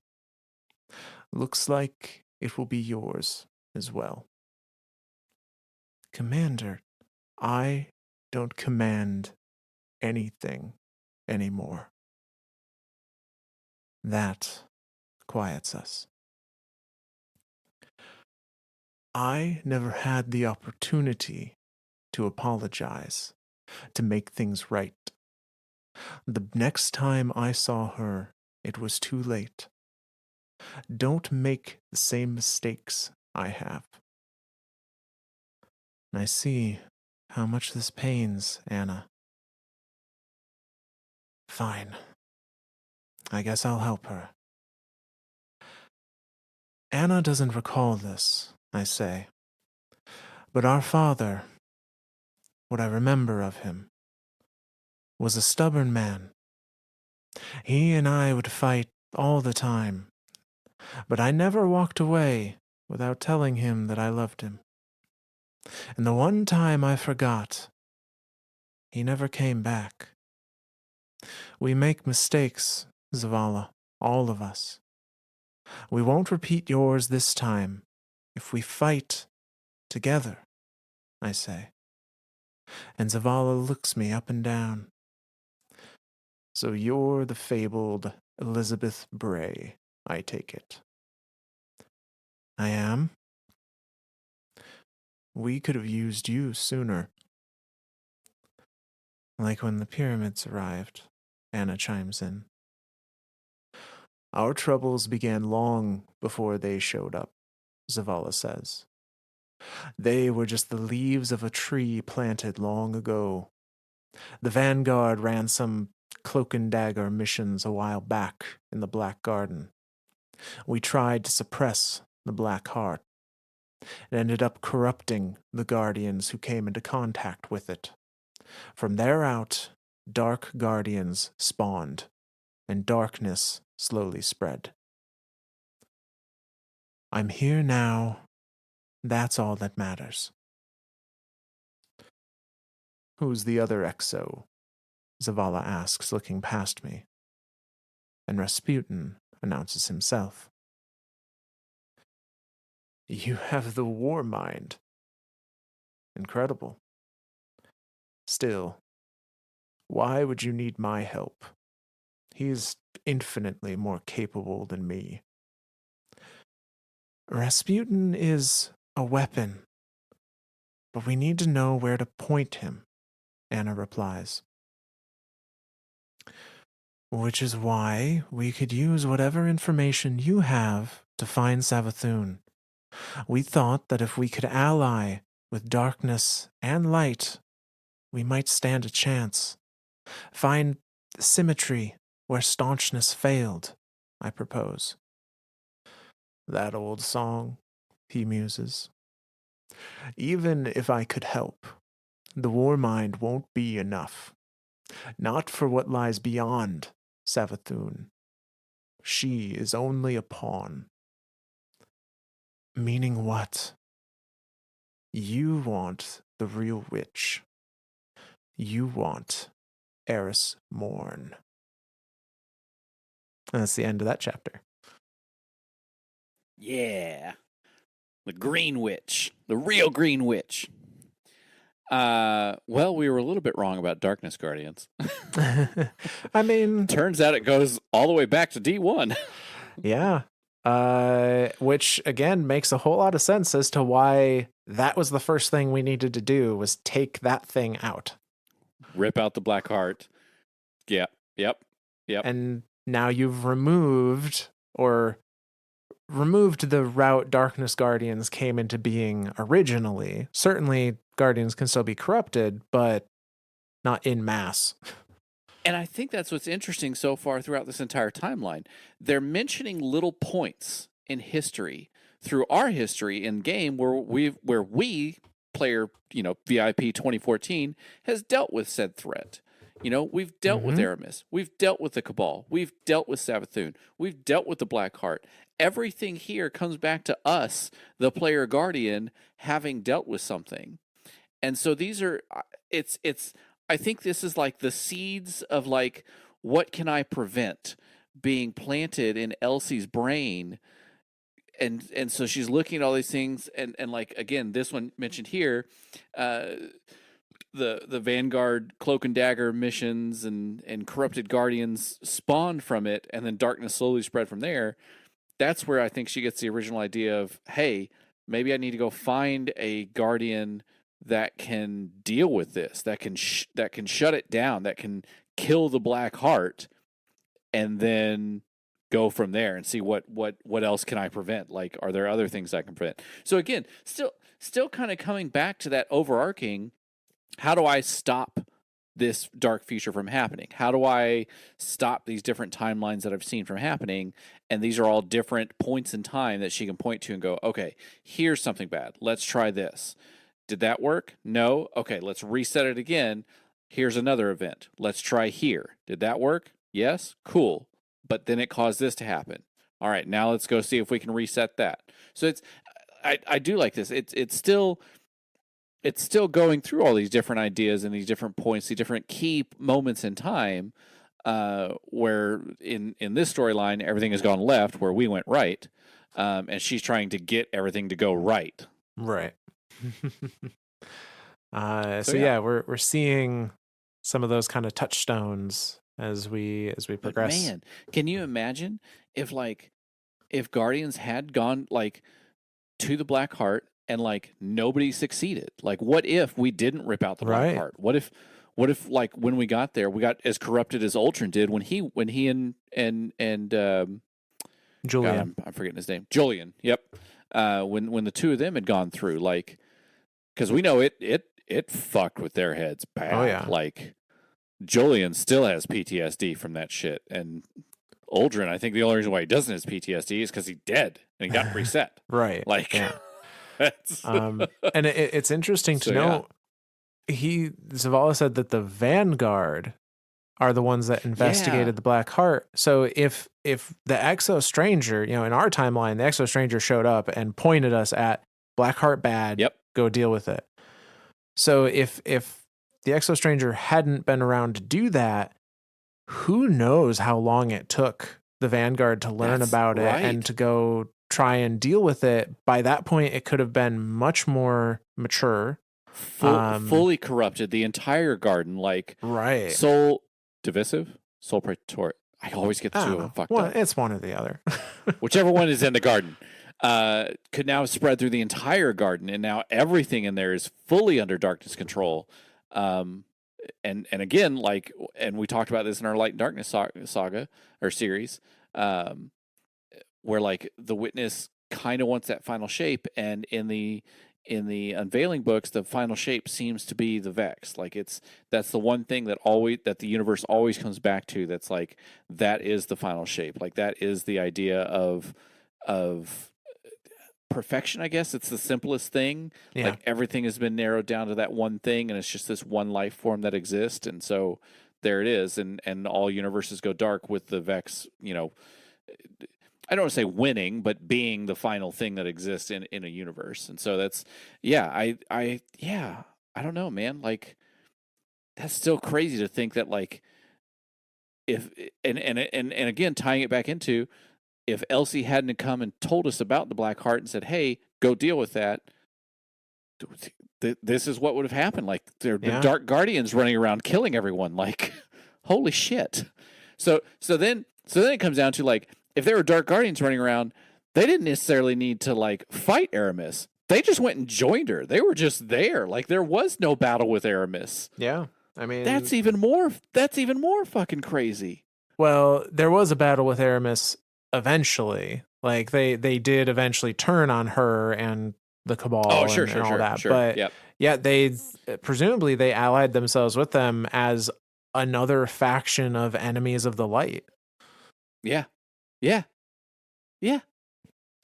Looks like it will be yours as well. Commander, I don't command anything anymore. That quiets us. I never had the opportunity to apologize, to make things right. The next time I saw her, it was too late. Don't make the same mistakes I have. I see how much this pains, Anna. Fine. I guess I'll help her. Anna doesn't recall this, I say. But our father, what I remember of him, was a stubborn man. He and I would fight all the time, but I never walked away without telling him that I loved him. And the one time I forgot, he never came back. We make mistakes, Zavala, all of us. We won't repeat yours this time if we fight together, I say. And Zavala looks me up and down. So you're the fabled Elizabeth Bray, I take it. I am. We could have used you sooner. Like when the pyramids arrived, Anna chimes in. Our troubles began long before they showed up, Zavala says. They were just the leaves of a tree planted long ago. The Vanguard ran some cloak and dagger missions a while back in the Black Garden. We tried to suppress the Black Heart. It ended up corrupting the Guardians who came into contact with it. From there out, Dark Guardians spawned, and darkness slowly spread. I'm here now. That's all that matters. Who's the other Exo? Zavala asks, looking past me. And Rasputin announces himself. You have the war mind. Incredible. Still, why would you need my help? He's infinitely more capable than me. Rasputin is a weapon, but we need to know where to point him, Anna replies. Which is why we could use whatever information you have to find Savathun. We thought that if we could ally with darkness and light, we might stand a chance. Find symmetry where staunchness failed, I propose. That old song, he muses. Even if I could help, the war mind won't be enough. Not for what lies beyond Savathun. She is only a pawn. Meaning what? You want the real witch. You want Eris Morn. And that's the end of that chapter. Yeah. The Green Witch. The real Green Witch. Well, we were a little bit wrong about Darkness Guardians. I mean... Turns out it goes all the way back to D1. Yeah. Which, again, makes a whole lot of sense as to why that was the first thing we needed to do, was take that thing out. Rip out the Black Heart. Yep. And now you've removed the route Darkness Guardians came into being originally. Certainly, Guardians can still be corrupted, but not in mass. And I think that's what's interesting so far throughout this entire timeline. They're mentioning little points in history through our history in game where we player, VIP 2014 has dealt with said threat. We've dealt with Aramis. We've dealt with the Cabal. We've dealt with Savathun. We've dealt with the Black Heart. Everything here comes back to us, the player guardian, having dealt with something. And so these are, I think this is like the seeds of like, what can I prevent being planted in Elsie's brain? And so she's looking at all these things and like, again, this one mentioned here, the Vanguard Cloak and Dagger missions and corrupted guardians spawned from it, and then darkness slowly spread from there. That's where I think she gets the original idea of, hey, maybe I need to go find a guardian that can deal with this, that can shut it down, that can kill the Black Heart, and then go from there and see what else can I prevent? Like, are there other things I can prevent? So again, still kind of coming back to that overarching, how do I stop this dark future from happening? How do I stop these different timelines that I've seen from happening? And these are all different points in time that she can point to and go, okay, here's something bad. Let's try this. Did that work? No. Okay, let's reset it again. Here's another event. Let's try here. Did that work? Yes. Cool. But then it caused this to happen. All right, now let's go see if we can reset that. So I do like this. It's still going through all these different ideas and these different points, these different key moments in time, where in this storyline everything has gone left, where we went right, and she's trying to get everything to go right. Right. So yeah, we're seeing some of those kind of touchstones as we progress. But man, can you imagine if Guardians had gone like to the Black Heart and like nobody succeeded? Like, what if we didn't rip out the Black Heart? What if like when we got there, we got as corrupted as Ultron did when he and Julian. God, I'm forgetting his name. Julian. Yep. When the two of them had gone through, like, because we know it fucked with their heads bad. Oh yeah. Like, Julian still has PTSD from that shit, and Aldrin, I think the only reason why he doesn't have PTSD is because he's dead and he got reset. Right. Like, yeah. And it's interesting to know. Yeah. Zavala said that the Vanguard are the ones that investigated the Black Heart. So if the Exo Stranger, in our timeline, the Exo Stranger showed up and pointed us at Black Heart bad. Yep. Go deal with it. So if the Exo Stranger hadn't been around to do that, who knows how long it took the Vanguard to learn about it and to go try and deal with it. By that point, it could have been much more mature. Fully corrupted the entire garden, like Soul Divisive, Soul Praetor. I always get the two of them fucked up. It's one or the other. Whichever one is in the garden. Could now spread through the entire garden, and now everything in there is fully under darkness control. And again, like, and we talked about this in our Light and Darkness saga or series, where like the Witness kind of wants that final shape, and in the Unveiling books, the final shape seems to be the Vex. Like, that's the one thing that the universe always comes back to. That's like, that is the final shape. Like, that is the idea of perfection, I guess. It's the simplest thing. Yeah. Like, everything has been narrowed down to that one thing, and it's just this one life form that exists. And so there it is. And all universes go dark with the Vex, I don't want to say winning, but being the final thing that exists in a universe. And so that's, I don't know, man. Like, that's still crazy to think that, like, if, and again, tying it back into, if Elsie hadn't come and told us about the Black Heart and said, hey, go deal with that, this is what would have happened. Like, the Dark Guardians running around killing everyone. Like, holy shit. So then it comes down to, like, if there were Dark Guardians running around, they didn't necessarily need to, like, fight Aramis. They just went and joined her. They were just there. Like, there was no battle with Aramis. Yeah. I mean, that's even more fucking crazy. Well, there was a battle with Aramis eventually. Like, they did eventually turn on her and the Cabal and all that. Sure. But they presumably they allied themselves with them as another faction of enemies of the light. Yeah.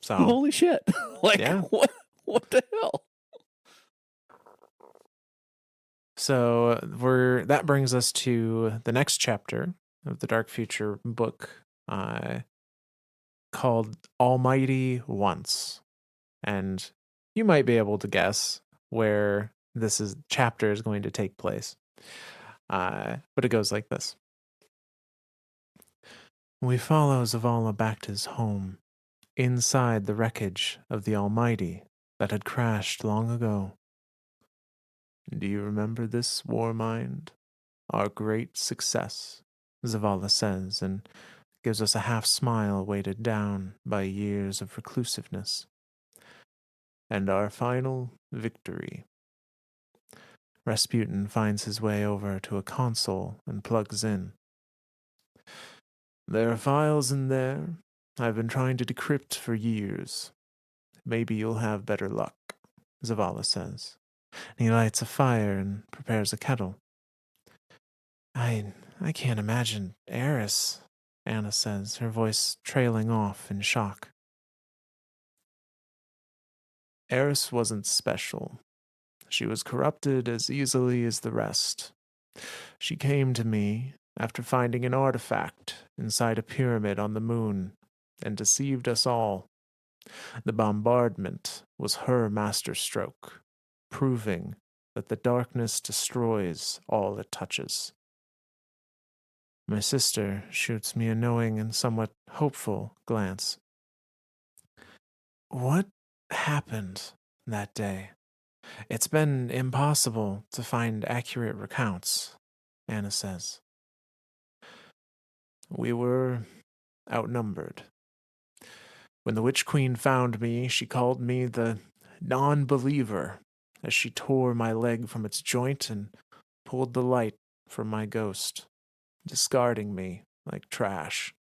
So holy shit. Like, what the hell? So that brings us to the next chapter of the Dark Future book, called Almighty Once. And you might be able to guess where chapter is going to take place. But it goes like this. We follow Zavala back to his home, inside the wreckage of the Almighty that had crashed long ago. Do you remember this, Warmind? Our great success, Zavala says, and gives us a half-smile weighted down by years of reclusiveness. And our final victory. Rasputin finds his way over to a console and plugs in. There are files in there I've been trying to decrypt for years. Maybe you'll have better luck, Zavala says. He lights a fire and prepares a kettle. I can't imagine Eris, Anna says, her voice trailing off in shock. Eris wasn't special. She was corrupted as easily as the rest. She came to me after finding an artifact inside a pyramid on the moon and deceived us all. The bombardment was her masterstroke, proving that the darkness destroys all it touches. My sister shoots me a knowing and somewhat hopeful glance. What happened that day? It's been impossible to find accurate recounts, Anna says. We were outnumbered. When the Witch Queen found me, she called me the non-believer as she tore my leg from its joint and pulled the light from my ghost, discarding me like trash.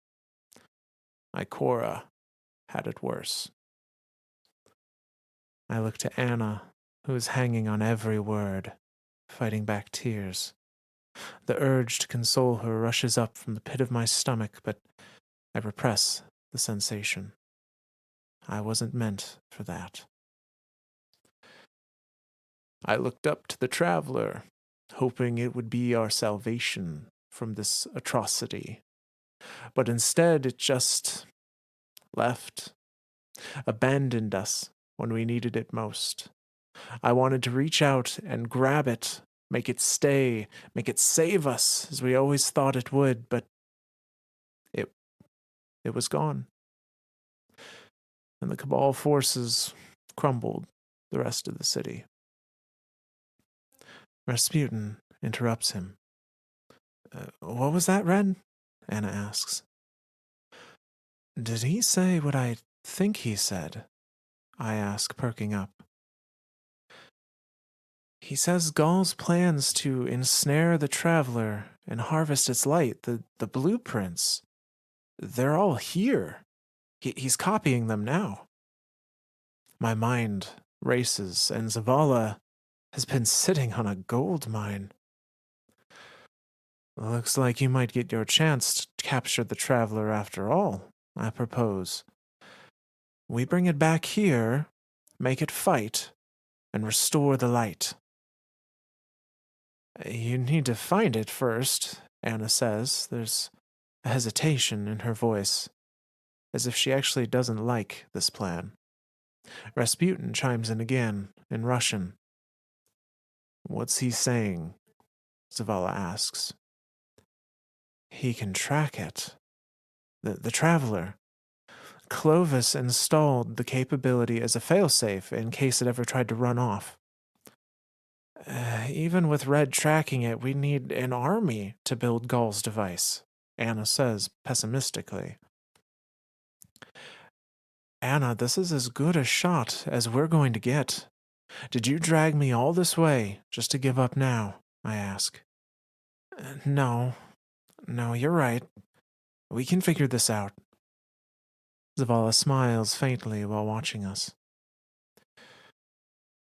Ikora had it worse. I look to Anna, who is hanging on every word, fighting back tears. The urge to console her rushes up from the pit of my stomach, but I repress the sensation. I wasn't meant for that. I looked up to the traveler, hoping it would be our salvation from this atrocity. But instead, it just left, abandoned us when we needed it most. I wanted to reach out and grab it, make it stay, make it save us, as we always thought it would, but it was gone. And the Cabal forces crumbled the rest of the city. Rasputin interrupts him. What was that, Red? Anna asks. Did he say what I think he said? I ask, perking up. He says Gaul's plans to ensnare the traveler and harvest its light, the blueprints. They're all here. He's copying them now. My mind races, and Zavala has been sitting on a gold mine. Looks like you might get your chance to capture the traveler after all, I propose. We bring it back here, make it fight, and restore the light. You need to find it first, Anna says. There's a hesitation in her voice, as if she actually doesn't like this plan. Rasputin chimes in again, in Russian. What's he saying? Zavala asks. He can track it. The traveler. Clovis installed the capability as a failsafe in case it ever tried to run off. Even with Red tracking it, we need an army to build Gaul's device, Anna says pessimistically. Anna, this is as good a shot as we're going to get. Did you drag me all this way just to give up now? I ask. No, you're right. We can figure this out. Zavala smiles faintly while watching us.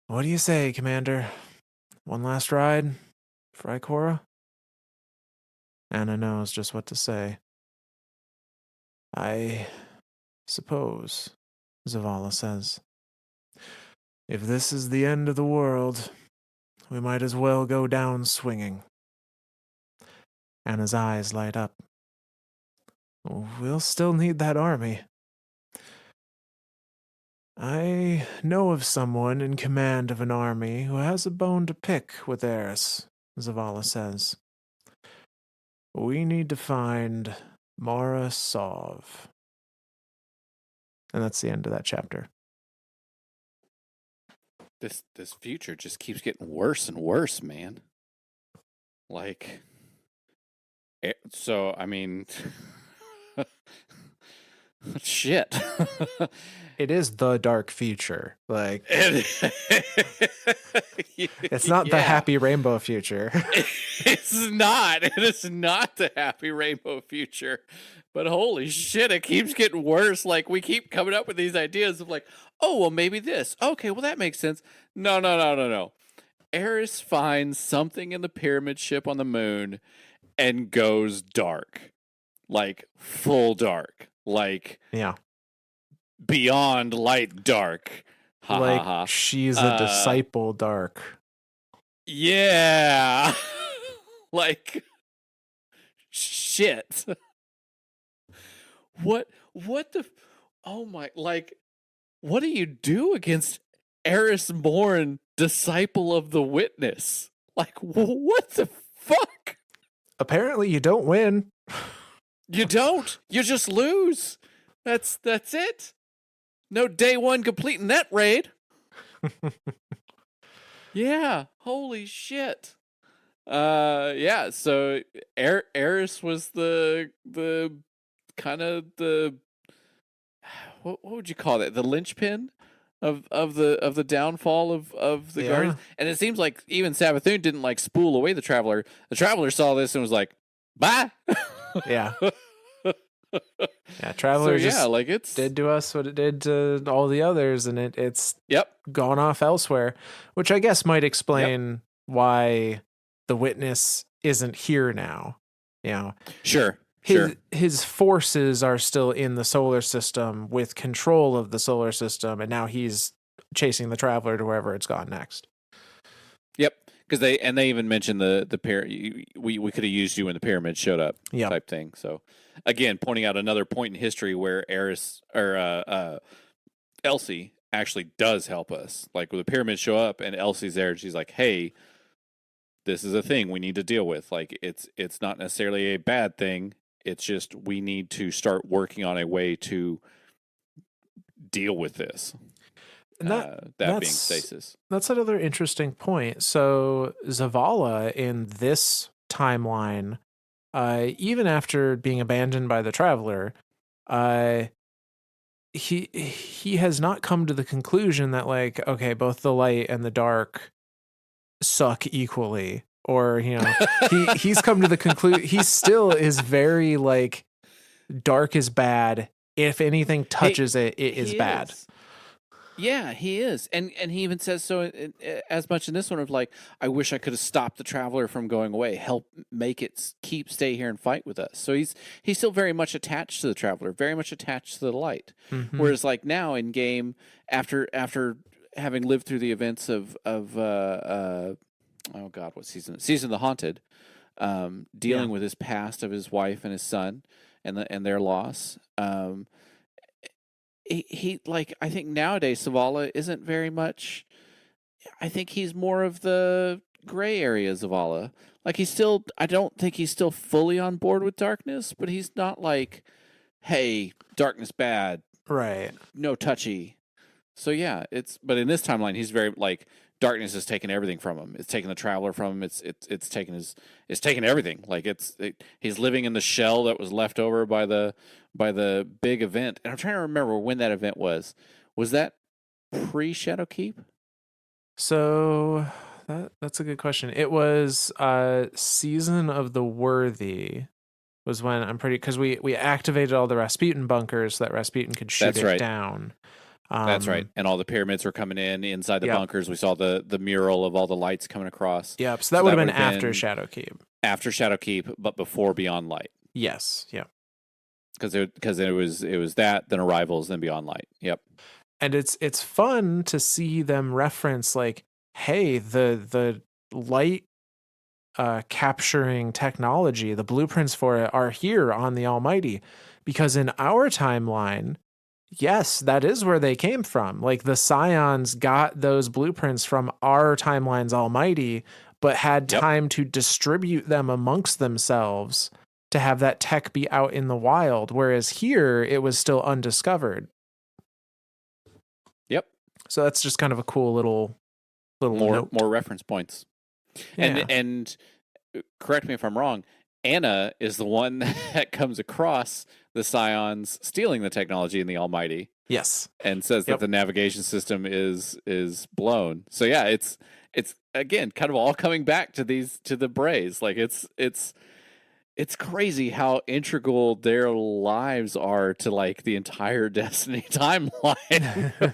What do you say, Commander? One last ride for Ikora? Anna knows just what to say. I suppose, Zavala says. If this is the end of the world, we might as well go down swinging. Anna's eyes light up. We'll still need that army. I know of someone in command of an army who has a bone to pick with Eris, Zavala says. We need to find Mara Sov. And that's the end of that chapter. This future just keeps getting worse and worse, man. Like, so, I mean, shit. It is the dark future. Like, It's not the Yeah. happy rainbow future. It's not. It is not the happy rainbow future. But holy shit, it keeps getting worse. Like, we keep coming up with these ideas of like, oh, well, maybe this. Okay, well, that makes sense. No. Eris finds something in the pyramid ship on the moon and goes dark. Like, full dark. Like, Yeah. beyond light dark. Ha Like, ha ha. she's a disciple dark. Yeah. Like, shit. What the oh my, like, what do you do against Eris Morn, disciple of the witness? Like, what the fuck? Apparently you don't win. You don't. You just lose. That's it. No day one completing that raid. Yeah. Holy shit. Yeah, so Eris was the kind of the what would you call that? The linchpin of the downfall of the Guardians. And it seems like even Savathun didn't like spool away the Traveler. The Traveler saw this and was like, "Bye." Yeah. Yeah, Traveler just like it's did to us what it did to all the others, and it's gone off elsewhere, which I guess might explain why the witness isn't here now. You know, sure. His forces are still in the solar system with control of the solar system, and now he's chasing the Traveler to wherever it's gone next. Yep, because they even mentioned the we could have used you when the pyramid showed up, type thing. So again, pointing out another point in history where Eris or Elsie actually does help us. Like, when the pyramids show up and Elsie's there, and she's like, "Hey, this is a thing we need to deal with. Like, it's not necessarily a bad thing. It's just we need to start working on a way to deal with this." And that being stasis. That's another interesting point. So Zavala in this timeline, even after being abandoned by the Traveler, he has not come to the conclusion that, like, okay, both the light and the dark suck equally, or, you know, he's come to the conclusion he still is very like, dark is bad. If anything touches it is bad. Yeah, he is, and he even says so as much in this one of like, I wish I could have stopped the Traveler from going away, help make it stay here and fight with us. So he's still very much attached to the Traveler, very much attached to the light. Mm-hmm. Whereas like now in game, after having lived through the events of oh god, what season of the Haunted, dealing with his past of his wife and his son and their loss. He like, I think nowadays Zavala isn't very much. I think he's more of the gray area Zavala. Like, I don't think he's still fully on board with darkness, but he's not like, hey, darkness bad, right? No touchy. So yeah, but in this timeline, he's very like, darkness is taking everything from him. It's taking the Traveler from him. It's taking everything. Like, he's living in the shell that was left over by the big event. And I'm trying to remember when that event was. Was that pre-Shadowkeep? So that's a good question. It was Season of the Worthy was when, I'm pretty, because we activated all the Rasputin bunkers so that Rasputin could shoot it down. That's right. And all the pyramids were coming in inside the bunkers. We saw the mural of all the lights coming across. Yep. So that would have been after Shadowkeep. After Shadowkeep, but before Beyond Light. Yes. Yep. Because it was that, then Arrivals, then Beyond Light. Yep. And it's fun to see them reference, like, hey, the light capturing technology, the blueprints for it are here on the Almighty, because in our timeline, yes, that is where they came from. Like, the Scions got those blueprints from our timeline's Almighty, but had time to distribute them amongst themselves to have that tech be out in the wild. Whereas here, it was still undiscovered. Yep. So that's just kind of a cool little more reference points. Yeah. And correct me if I'm wrong, Anna is the one that comes across the Scions stealing the technology in the Almighty. Yes. And says that the navigation system is blown. So yeah, it's again, kind of all coming back to the Brays. Like it's crazy how integral their lives are to like the entire Destiny timeline.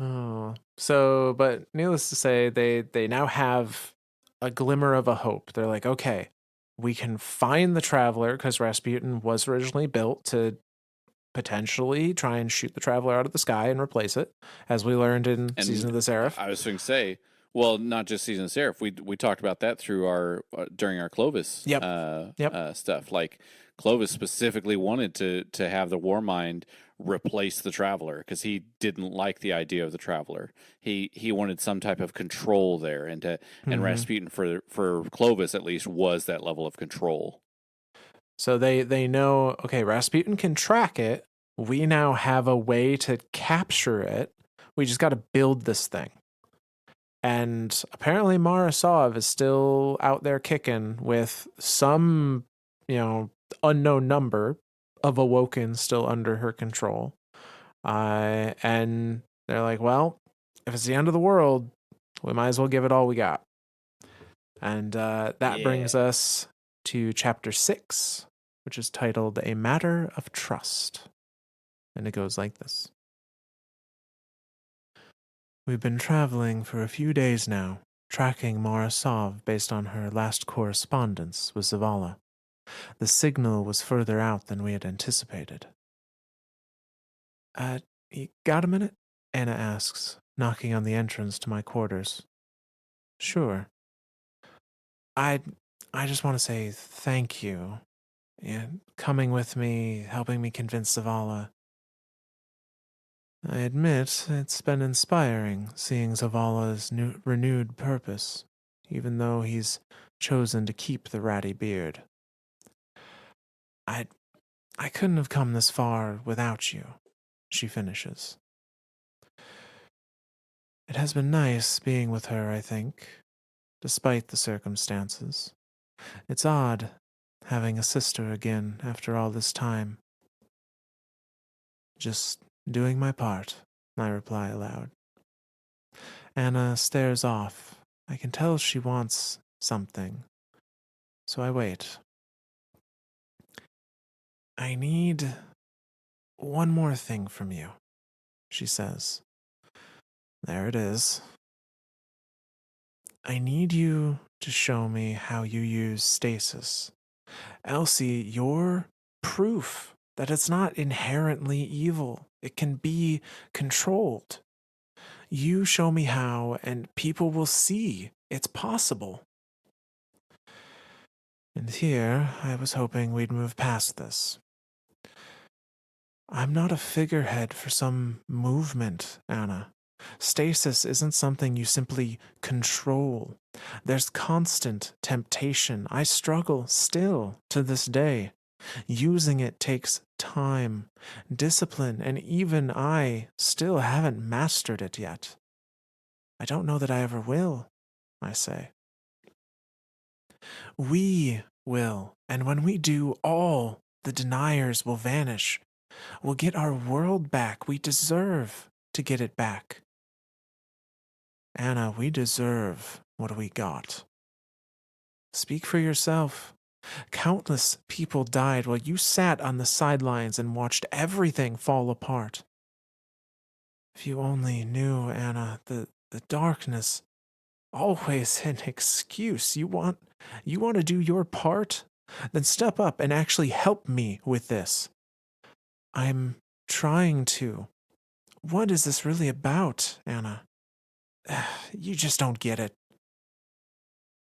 Oh, so, but needless to say, they now have a glimmer of a hope. They're like, okay, we can find the Traveler because Rasputin was originally built to potentially try and shoot the Traveler out of the sky and replace it, as we learned in And Season of the Seraph. I was going to say, well, not just Season of Seraph. We talked about that through our during our Clovis Yep. stuff. Like Clovis specifically wanted to have the Warmind replace the Traveler because he didn't like the idea of the Traveler. He wanted some type of control there, and Rasputin for Clovis at least was that level of control. So they know, okay, Rasputin can track it. We now have a way to capture it. We just got to build this thing. And apparently Marasov is still out there kicking with some, unknown number of Awoken still under her control. And they're like, well, if it's the end of the world, we might as well give it all we got. And that brings us to chapter 6, which is titled A Matter of Trust. And it goes like this. We've been traveling for a few days now, tracking Morosov based on her last correspondence with Zavala. The signal was further out than we had anticipated. You got a minute? Anna asks, knocking on the entrance to my quarters. Sure. I just want to say thank you. Coming with me, helping me convince Zavala. I admit it's been inspiring seeing Zavala's renewed purpose, even though he's chosen to keep the ratty beard. I couldn't have come this far without you, she finishes. It has been nice being with her, I think, despite the circumstances. It's odd having a sister again after all this time. Just doing my part, I reply aloud. Anna stares off. I can tell she wants something, so I wait. I need one more thing from you, she says. There it is. I need you to show me how you use stasis. Elsie, you're proof that it's not inherently evil. It can be controlled. You show me how, and people will see it's possible. And here, I was hoping we'd move past this. I'm not a figurehead for some movement, Anna. Stasis isn't something you simply control. There's constant temptation. I struggle still to this day. Using it takes time, discipline, and even I still haven't mastered it yet. I don't know that I ever will, I say. We will, and when we do, all the deniers will vanish. We'll get our world back. We deserve to get it back. Anna, we deserve what we got. Speak for yourself. Countless people died while you sat on the sidelines and watched everything fall apart. If you only knew, Anna, the darkness, always an excuse. You want to do your part? Then step up and actually help me with this. I'm trying to. What is this really about, Anna? You just don't get it.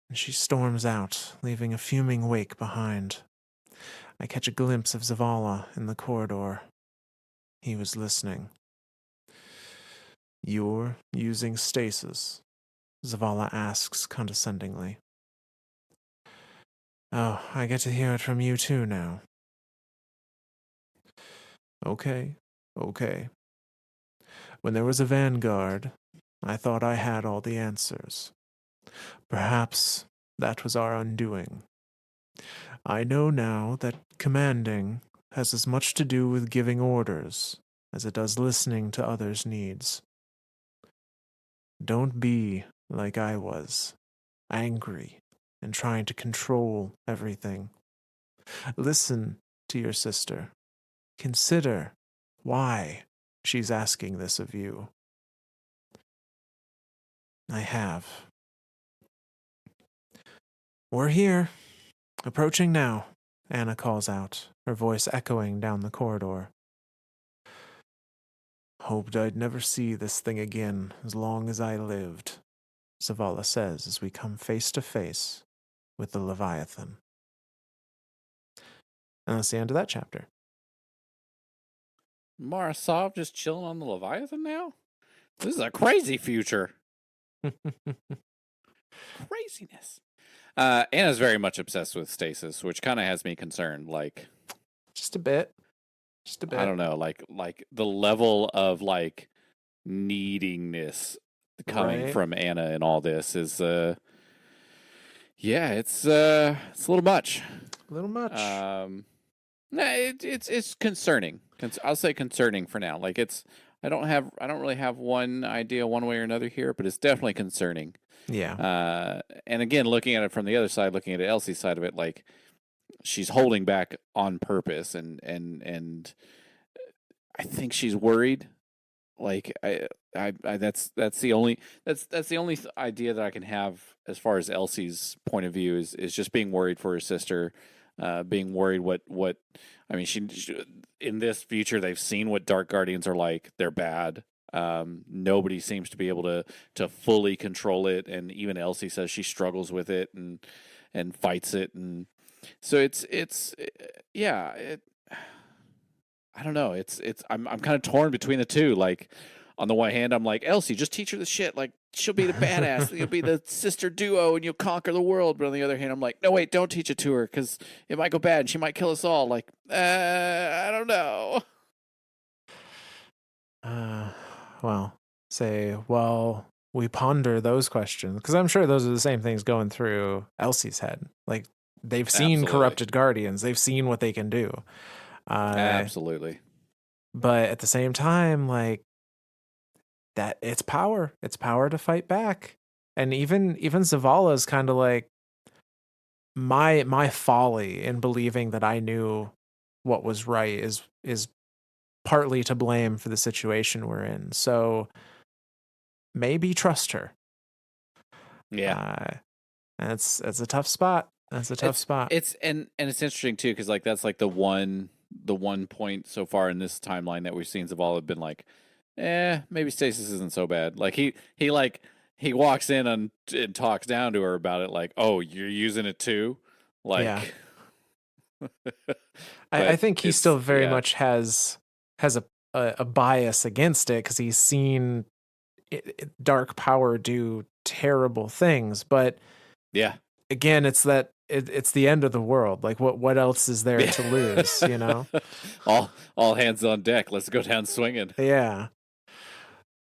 And she storms out, leaving a fuming wake behind. I catch a glimpse of Zavala in the corridor. He was listening. You're using stasis? Zavala asks condescendingly. Oh, I get to hear it from you too now. Okay. When there was a vanguard, I thought I had all the answers. Perhaps that was our undoing. I know now that commanding has as much to do with giving orders as it does listening to others' needs. Don't be like I was, angry and trying to control everything. Listen to your sister. Consider why she's asking this of you. I have. We're here. Approaching now, Anna calls out, her voice echoing down the corridor. Hoped I'd never see this thing again as long as I lived, Zavala says as we come face to face with the Leviathan. And that's the end of that chapter. Marasov just chilling on the Leviathan now? This is a crazy future. Craziness. Anna's very much obsessed with stasis, which kind of has me concerned. Like, just a bit. I don't know, like the level of like needingness coming from Anna and all this is, yeah, it's a little much. A little much. No, it's concerning. I'll say concerning for now. Like I don't really have one idea one way or another here, but it's definitely concerning. Yeah. And again, looking at it from the other side, looking at Elsie's side of it, like she's holding back on purpose, and I think she's worried. Like I that's the only idea that I can have as far as Elsie's point of view is just being worried for her sister, being worried what I mean she in this future they've seen what Dark Guardians are like. They're bad. Nobody seems to be able to fully control it, and even Elsie says she struggles with it and fights it, and so it's yeah. I don't know. I'm kind of torn between the two. Like, on the one hand, I'm like, Elsie, just teach her the shit. Like, she'll be the badass. You'll be the sister duo and you'll conquer the world. But on the other hand, I'm like, no, wait, don't teach it to her because it might go bad and she might kill us all. Like, I don't know. Well, we ponder those questions because I'm sure those are the same things going through Elsie's head. Like, they've seen corrupted guardians. They've seen what they can do. Absolutely. But at the same time, like, that it's power to fight back. And even Zavala's kind of like, my folly in believing that I knew what was right is partly to blame for the situation we're in. So maybe trust her. Yeah. And it's a tough spot. That's a tough spot. It's and it's interesting too, because like that's like the one point so far in this timeline that we've seen Zavala have been like, maybe stasis isn't so bad. Like he walks in and talks down to her about it, like, oh, you're using it too? Like, yeah. I think he still very much has a bias against it because he's seen dark power do terrible things. But yeah, again, it's the end of the world. Like, what else is there to lose? You know, all hands on deck. Let's go down swinging. Yeah.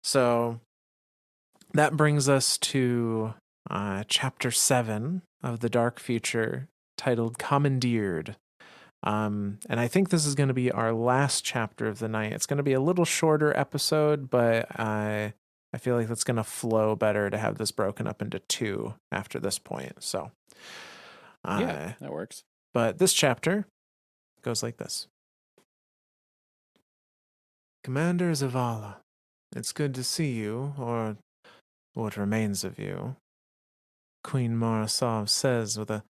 So that brings us to chapter 7 of the Dark Future, titled "Commandeered." And I think this is going to be our last chapter of the night. It's going to be a little shorter episode, but I feel like it's going to flow better to have this broken up into 2 after this point. So, yeah, that works. But this chapter goes like this. Commander Zavala, it's good to see you, or what remains of you, Queen Marasov says with a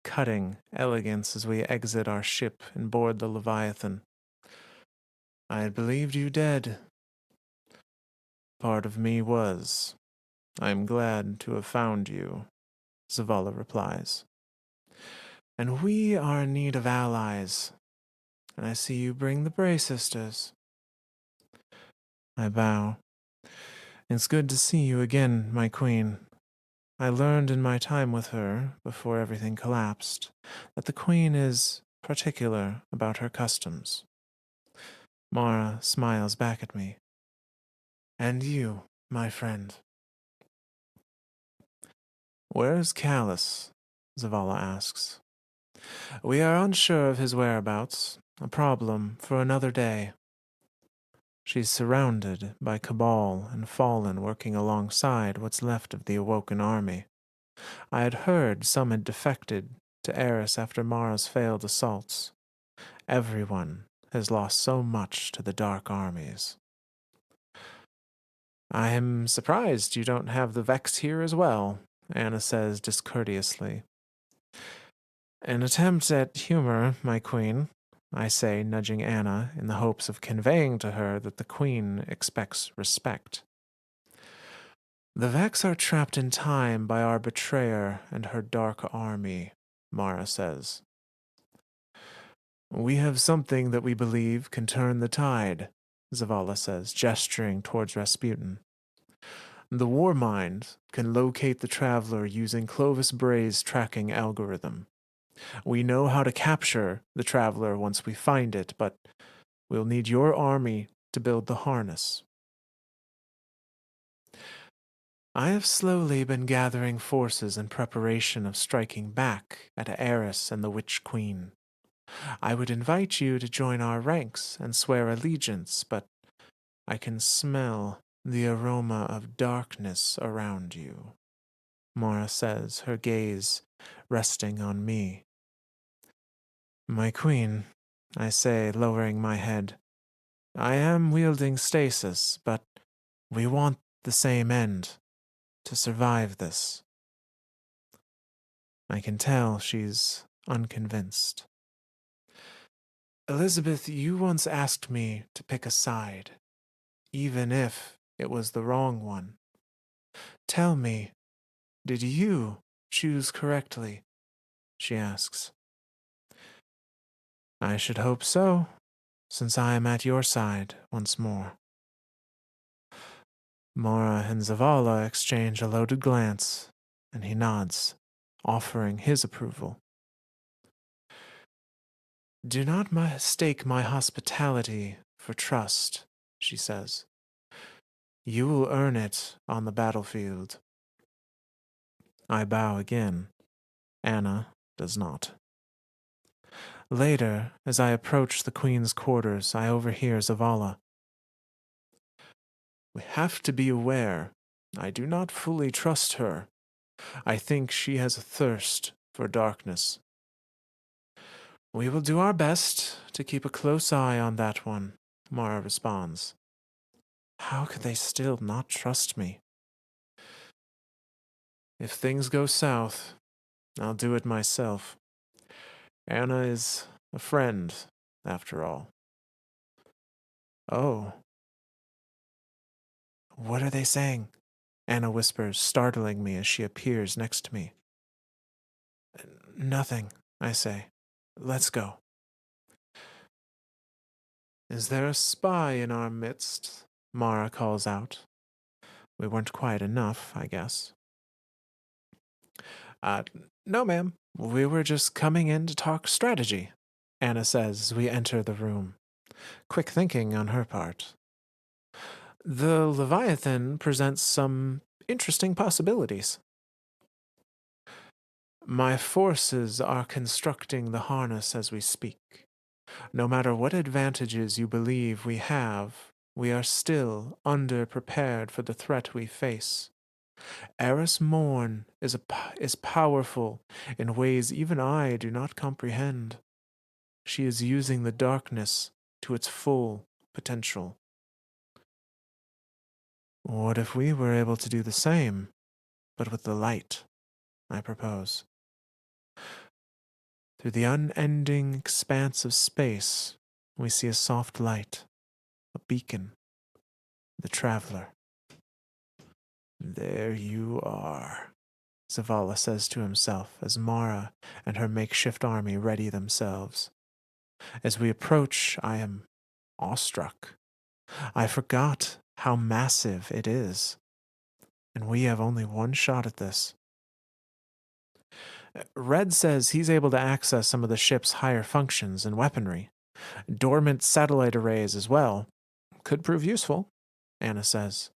cutting elegance as we exit our ship and board the Leviathan. I had believed you dead. Part of me was. I am glad to have found you, Zavala replies. And we are in need of allies, and I see you bring the Bray sisters. I bow. It's good to see you again, my queen. I learned in my time with her, before everything collapsed, that the queen is particular about her customs. Mara smiles back at me. And you, my friend. Where's Callus? Zavala asks. We are unsure of his whereabouts, a problem for another day. She's surrounded by cabal and fallen working alongside what's left of the awoken army. I had heard some had defected to Eris after Mara's failed assaults. Everyone has lost so much to the dark armies. I am surprised you don't have the Vex here as well, Anna says discourteously. An attempt at humor, my queen, I say, nudging Anna in the hopes of conveying to her that the queen expects respect. The Vex are trapped in time by our betrayer and her dark army, Mara says. We have something that we believe can turn the tide, Zavala says, gesturing towards Rasputin. The War Mind can locate the traveler using Clovis Bray's tracking algorithm. We know how to capture the traveler once we find it, but we'll need your army to build the harness. I have slowly been gathering forces in preparation of striking back at Eris and the Witch Queen. I would invite you to join our ranks and swear allegiance, but I can smell the aroma of darkness around you, Mara says, her gaze resting on me. My queen, I say, lowering my head, I am wielding stasis, but we want the same end, to survive this. I can tell she's unconvinced. Elizabeth, you once asked me to pick a side, even if it was the wrong one. Tell me, did you choose correctly? She asks. I should hope so, since I am at your side once more. Mora and Zavala exchange a loaded glance, and he nods, offering his approval. Do not mistake my hospitality for trust, she says. You will earn it on the battlefield. I bow again. Anna does not. Later, as I approach the Queen's quarters, I overhear Zavala. We have to be aware. I do not fully trust her. I think she has a thirst for darkness. We will do our best to keep a close eye on that one, Mara responds. How could they still not trust me? If things go south, I'll do it myself. Anna is a friend, after all. Oh. What are they saying? Anna whispers, startling me as she appears next to me. Nothing, I say. Let's go. Is there a spy in our midst? Mara calls out. We weren't quiet enough, I guess. No, ma'am. We were just coming in to talk strategy, Anna says as we enter the room. Quick thinking on her part. The Leviathan presents some interesting possibilities. My forces are constructing the harness as we speak. No matter what advantages you believe we have, we are still underprepared for the threat we face. Eris Morn is powerful in ways even I do not comprehend. She is using the darkness to its full potential. What if we were able to do the same, but with the light? I propose. Through the unending expanse of space, we see a soft light, a beacon, the traveler. There you are, Zavala says to himself as Mara and her makeshift army ready themselves. As we approach, I am awestruck. I forgot how massive it is, and we have only one shot at this. Red says he's able to access some of the ship's higher functions and weaponry. Dormant satellite arrays as well. Could prove useful, Anna says.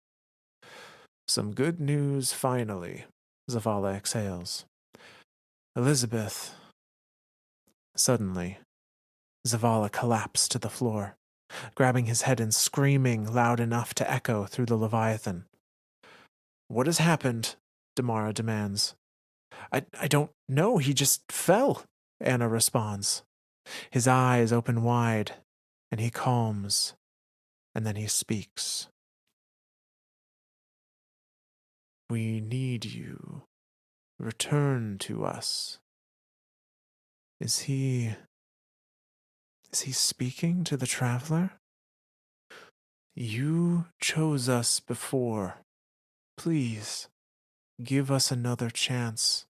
Some good news finally, Zavala exhales. Elizabeth. Suddenly, Zavala collapsed to the floor. grabbing his head and screaming loud enough to echo through the Leviathan. "What has happened?" Damara demands. I don't know, he just fell," Anna responds. His eyes open wide, and he calms, and then he speaks. "We need you. Return to us." Is he speaking to the traveler? "You chose us before. Please, give us another chance."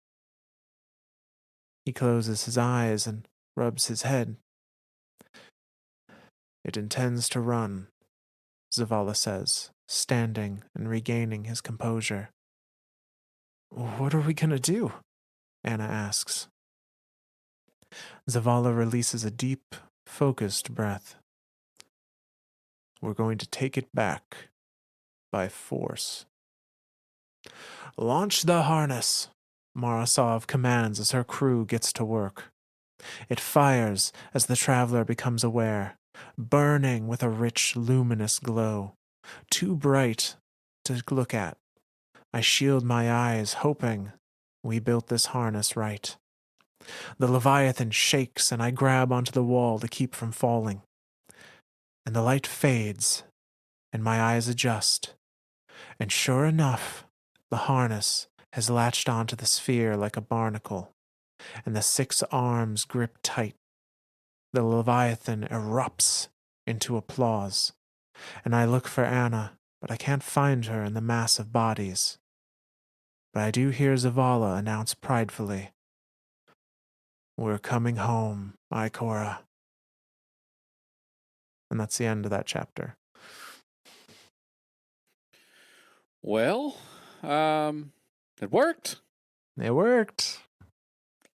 He closes his eyes and rubs his head. "It intends to run," Zavala says, standing and regaining his composure. "What are we gonna do?" Anna asks. Zavala releases a deep, focused breath. "We're going to take it back by force." "Launch the harness," Marasov commands as her crew gets to work. It fires as the traveler becomes aware, burning with a rich, luminous glow, too bright to look at. I shield my eyes, hoping we built this harness right. The Leviathan shakes, and I grab onto the wall to keep from falling. And the light fades, and my eyes adjust. And sure enough, the harness has latched onto the sphere like a barnacle, and the 6 arms grip tight. The Leviathan erupts into applause, and I look for Anna, but I can't find her in the mass of bodies. But I do hear Zavala announce pridefully, "We're coming home, Ikora." And that's the end of that chapter. Well, it worked. It worked.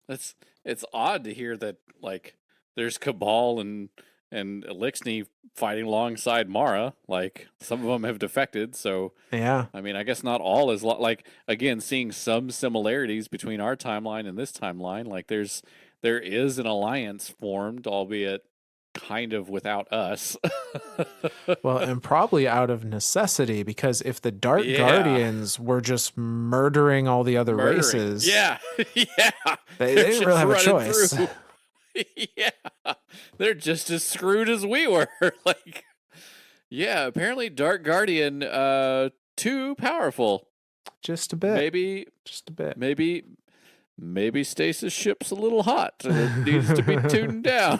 It's odd to hear that, like, there's Cabal and Elixni fighting alongside Mara. Like, some of them have defected, so Yeah. I mean, I guess not all is like, again, seeing some similarities between our timeline and this timeline. Like, there is an alliance formed, albeit kind of without us. Well, and probably out of necessity, because if the Dark Yeah. Guardians were just murdering all the other races, Yeah. Yeah. they They're didn't really have a just running choice. through. Yeah. They're just as screwed as we were. Like, yeah, apparently Dark Guardian too powerful. Just a bit. Maybe Just a bit. Maybe Stasis ship's a little hot and it needs to be tuned down.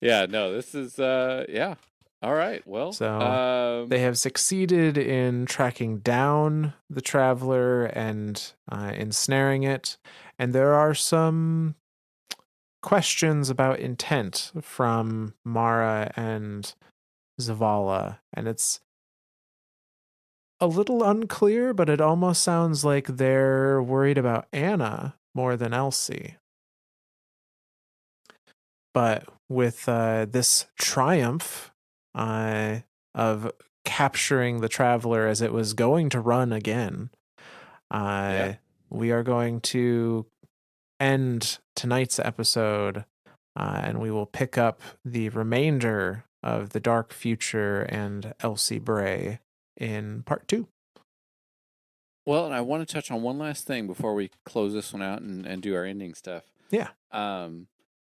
Yeah, no, this is yeah. All right. Well, So they have succeeded in tracking down the traveler and ensnaring it. And there are some questions about intent from Mara and Zavala. And it's a little unclear, but it almost sounds like they're worried about Anna more than Elsie. But with this triumph of capturing the traveler as it was going to run again, we are going to end tonight's episode, and we will pick up the remainder of the Dark Future and Elsie Bray in part 2. Well, and I want to touch on one last thing before we close this one out and do our ending stuff. Yeah.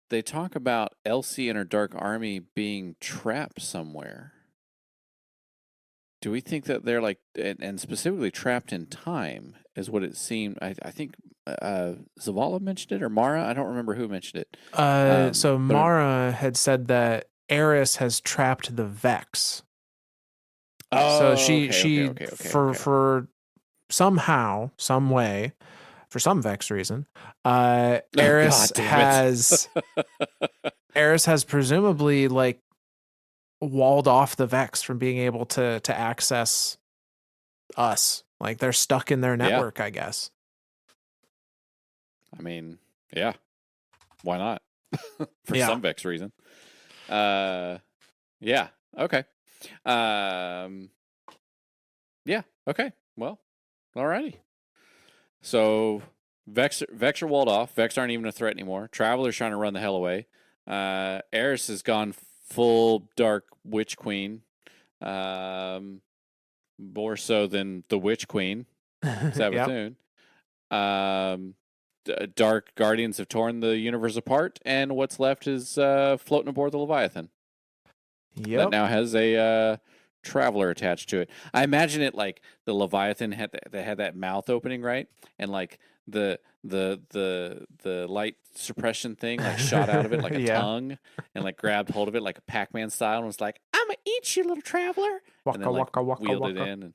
They talk about Elsie and her Dark Army being trapped somewhere. Do we think that they're like, and specifically trapped in time is what it seemed? I think Zavala mentioned it, or Mara. I don't remember who mentioned it. So Mara had said that Eris has trapped the Vex. Oh, so she okay. For somehow, some way, for some Vex reason, Eris has presumably like walled off the Vex from being able to access us. Like they're stuck in their network, I guess. I mean, yeah. Why not? For some Vex reason. Yeah. Okay. Yeah. Okay. Well, alrighty. So Vex are walled off. Vex aren't even a threat anymore. Traveler's trying to run the hell away. Eris has gone full dark witch queen. More so than the witch queen, Savathun. Dark guardians have torn the universe apart, and what's left is floating aboard the Leviathan. That now has a traveler attached to it. I imagine it like the Leviathan had that mouth opening, right? And like the light suppression thing like shot out of it like a tongue and like grabbed hold of it like a Pac-Man style and was like, "I'm gonna eat you, little traveler." Waka, and then like waka, waka, wheeled waka. it in. And...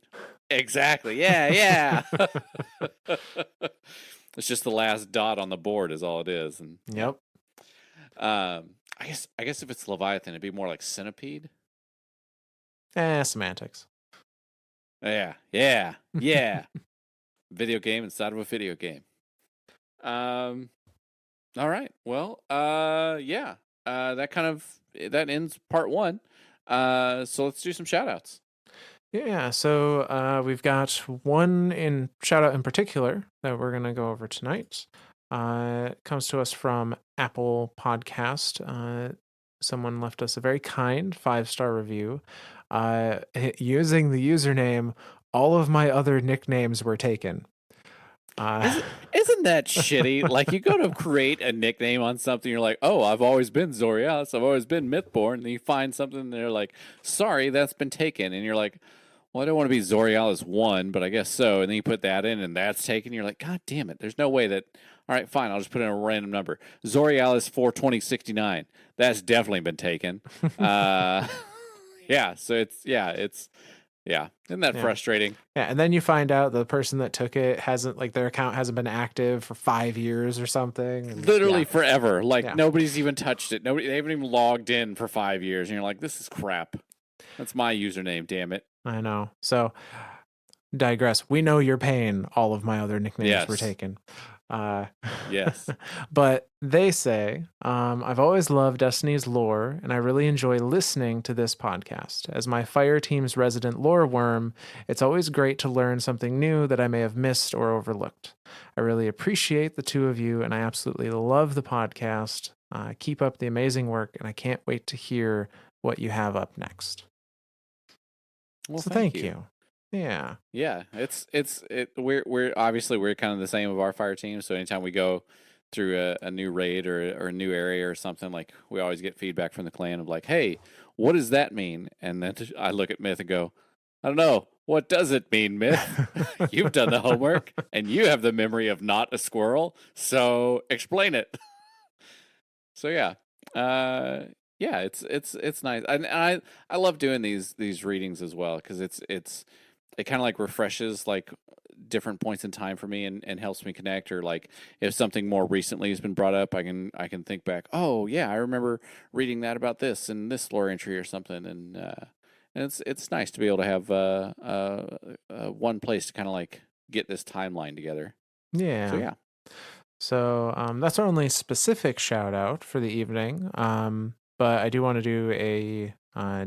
Exactly. Yeah. It's just the last dot on the board is all it is. And yep. I guess if it's Leviathan, it'd be more like centipede. Semantics. Yeah. Video game inside of a video game. All right. Well, that ends part 1. So let's do some shout outs. Yeah, so we've got one shout out in particular that we're going to go over tonight. It comes to us from Apple Podcast. Someone left us a very kind 5-star review using the username, "All of my other nicknames were taken." Isn't that shitty? Like, you go to create a nickname on something, you're like, "Oh, I've always been Ztorialis, I've always been Mythborn," and then you find something and they're like, "Sorry, that's been taken," and you're like, "Well, I don't want to be Ztorialis 1, but I guess so," and then you put that in and that's taken, you're like, "God damn it, there's no way that..." All right, fine, I'll just put in a random number. Ztorialis 42069. That's definitely been taken. Yeah, so it's isn't that frustrating? Yeah, and then you find out the person that took it hasn't, like, their account hasn't been active for 5 years or something. And, literally forever. Like, nobody's even touched it. They haven't even logged in for 5 years, and you're like, "This is crap. That's my username, damn it." I know. So, digress. We know your pain. All of my other nicknames were taken. Yes. But they say, "I've always loved Destiny's lore, and I really enjoy listening to this podcast. As my fire team's resident lore worm, it's always great to learn something new that I may have missed or overlooked. I really appreciate the two of you, and I absolutely love the podcast. Keep up the amazing work, and I can't wait to hear what you have up next." Well, so thank you. Yeah. We're obviously kind of the same of our fire team. So anytime we go through a new raid or a new area or something, like, we always get feedback from the clan of like, "Hey, what does that mean?" And then I look at Myth and go, "I don't know. What does it mean, Myth? You've done the homework and you have the memory of not a squirrel. So explain it." So yeah. It's nice. And I love doing these readings as well, because it kind of like refreshes like different points in time for me and helps me connect, or like if something more recently has been brought up, I can think back, "Oh yeah, I remember reading that about this and this lore entry or something," and it's nice to be able to have one place to kind of like get this timeline together. Yeah. So that's our only specific shout out for the evening. But I do want to do a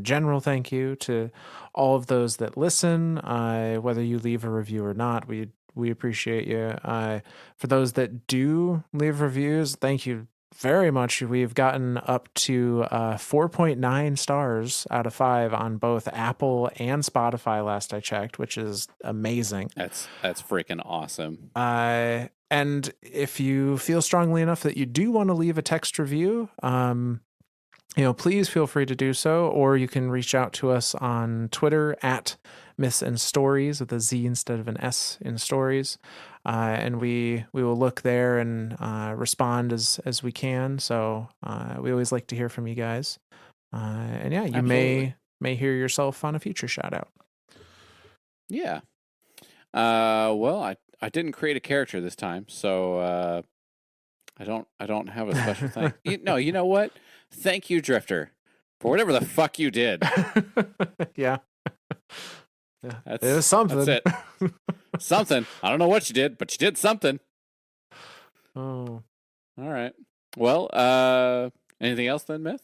general thank you to all of those that listen, whether you leave a review or not. We appreciate you. For those that do leave reviews, thank you very much. We've gotten up to 4.9 stars out of 5 on both Apple and Spotify last I checked, which is amazing. That's freaking awesome. And if you feel strongly enough that you do want to leave a text review, please feel free to do so, or you can reach out to us on Twitter at Myths and Stories with a Z instead of an S in Stories, and we will look there and respond as we can. So we always like to hear from you guys, and you Absolutely. may hear yourself on a future shout out. Yeah. Well, I didn't create a character this time, so I don't have a special thing. You know what? Thank you, Drifter, for whatever the fuck you did. Yeah. It was something. That's it. Something. I don't know what you did, but you did something. Oh. All right. Well, anything else then, Myth?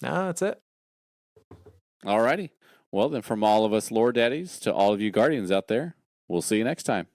No, that's it. All righty. Well, then, from all of us lore daddies to all of you guardians out there, we'll see you next time.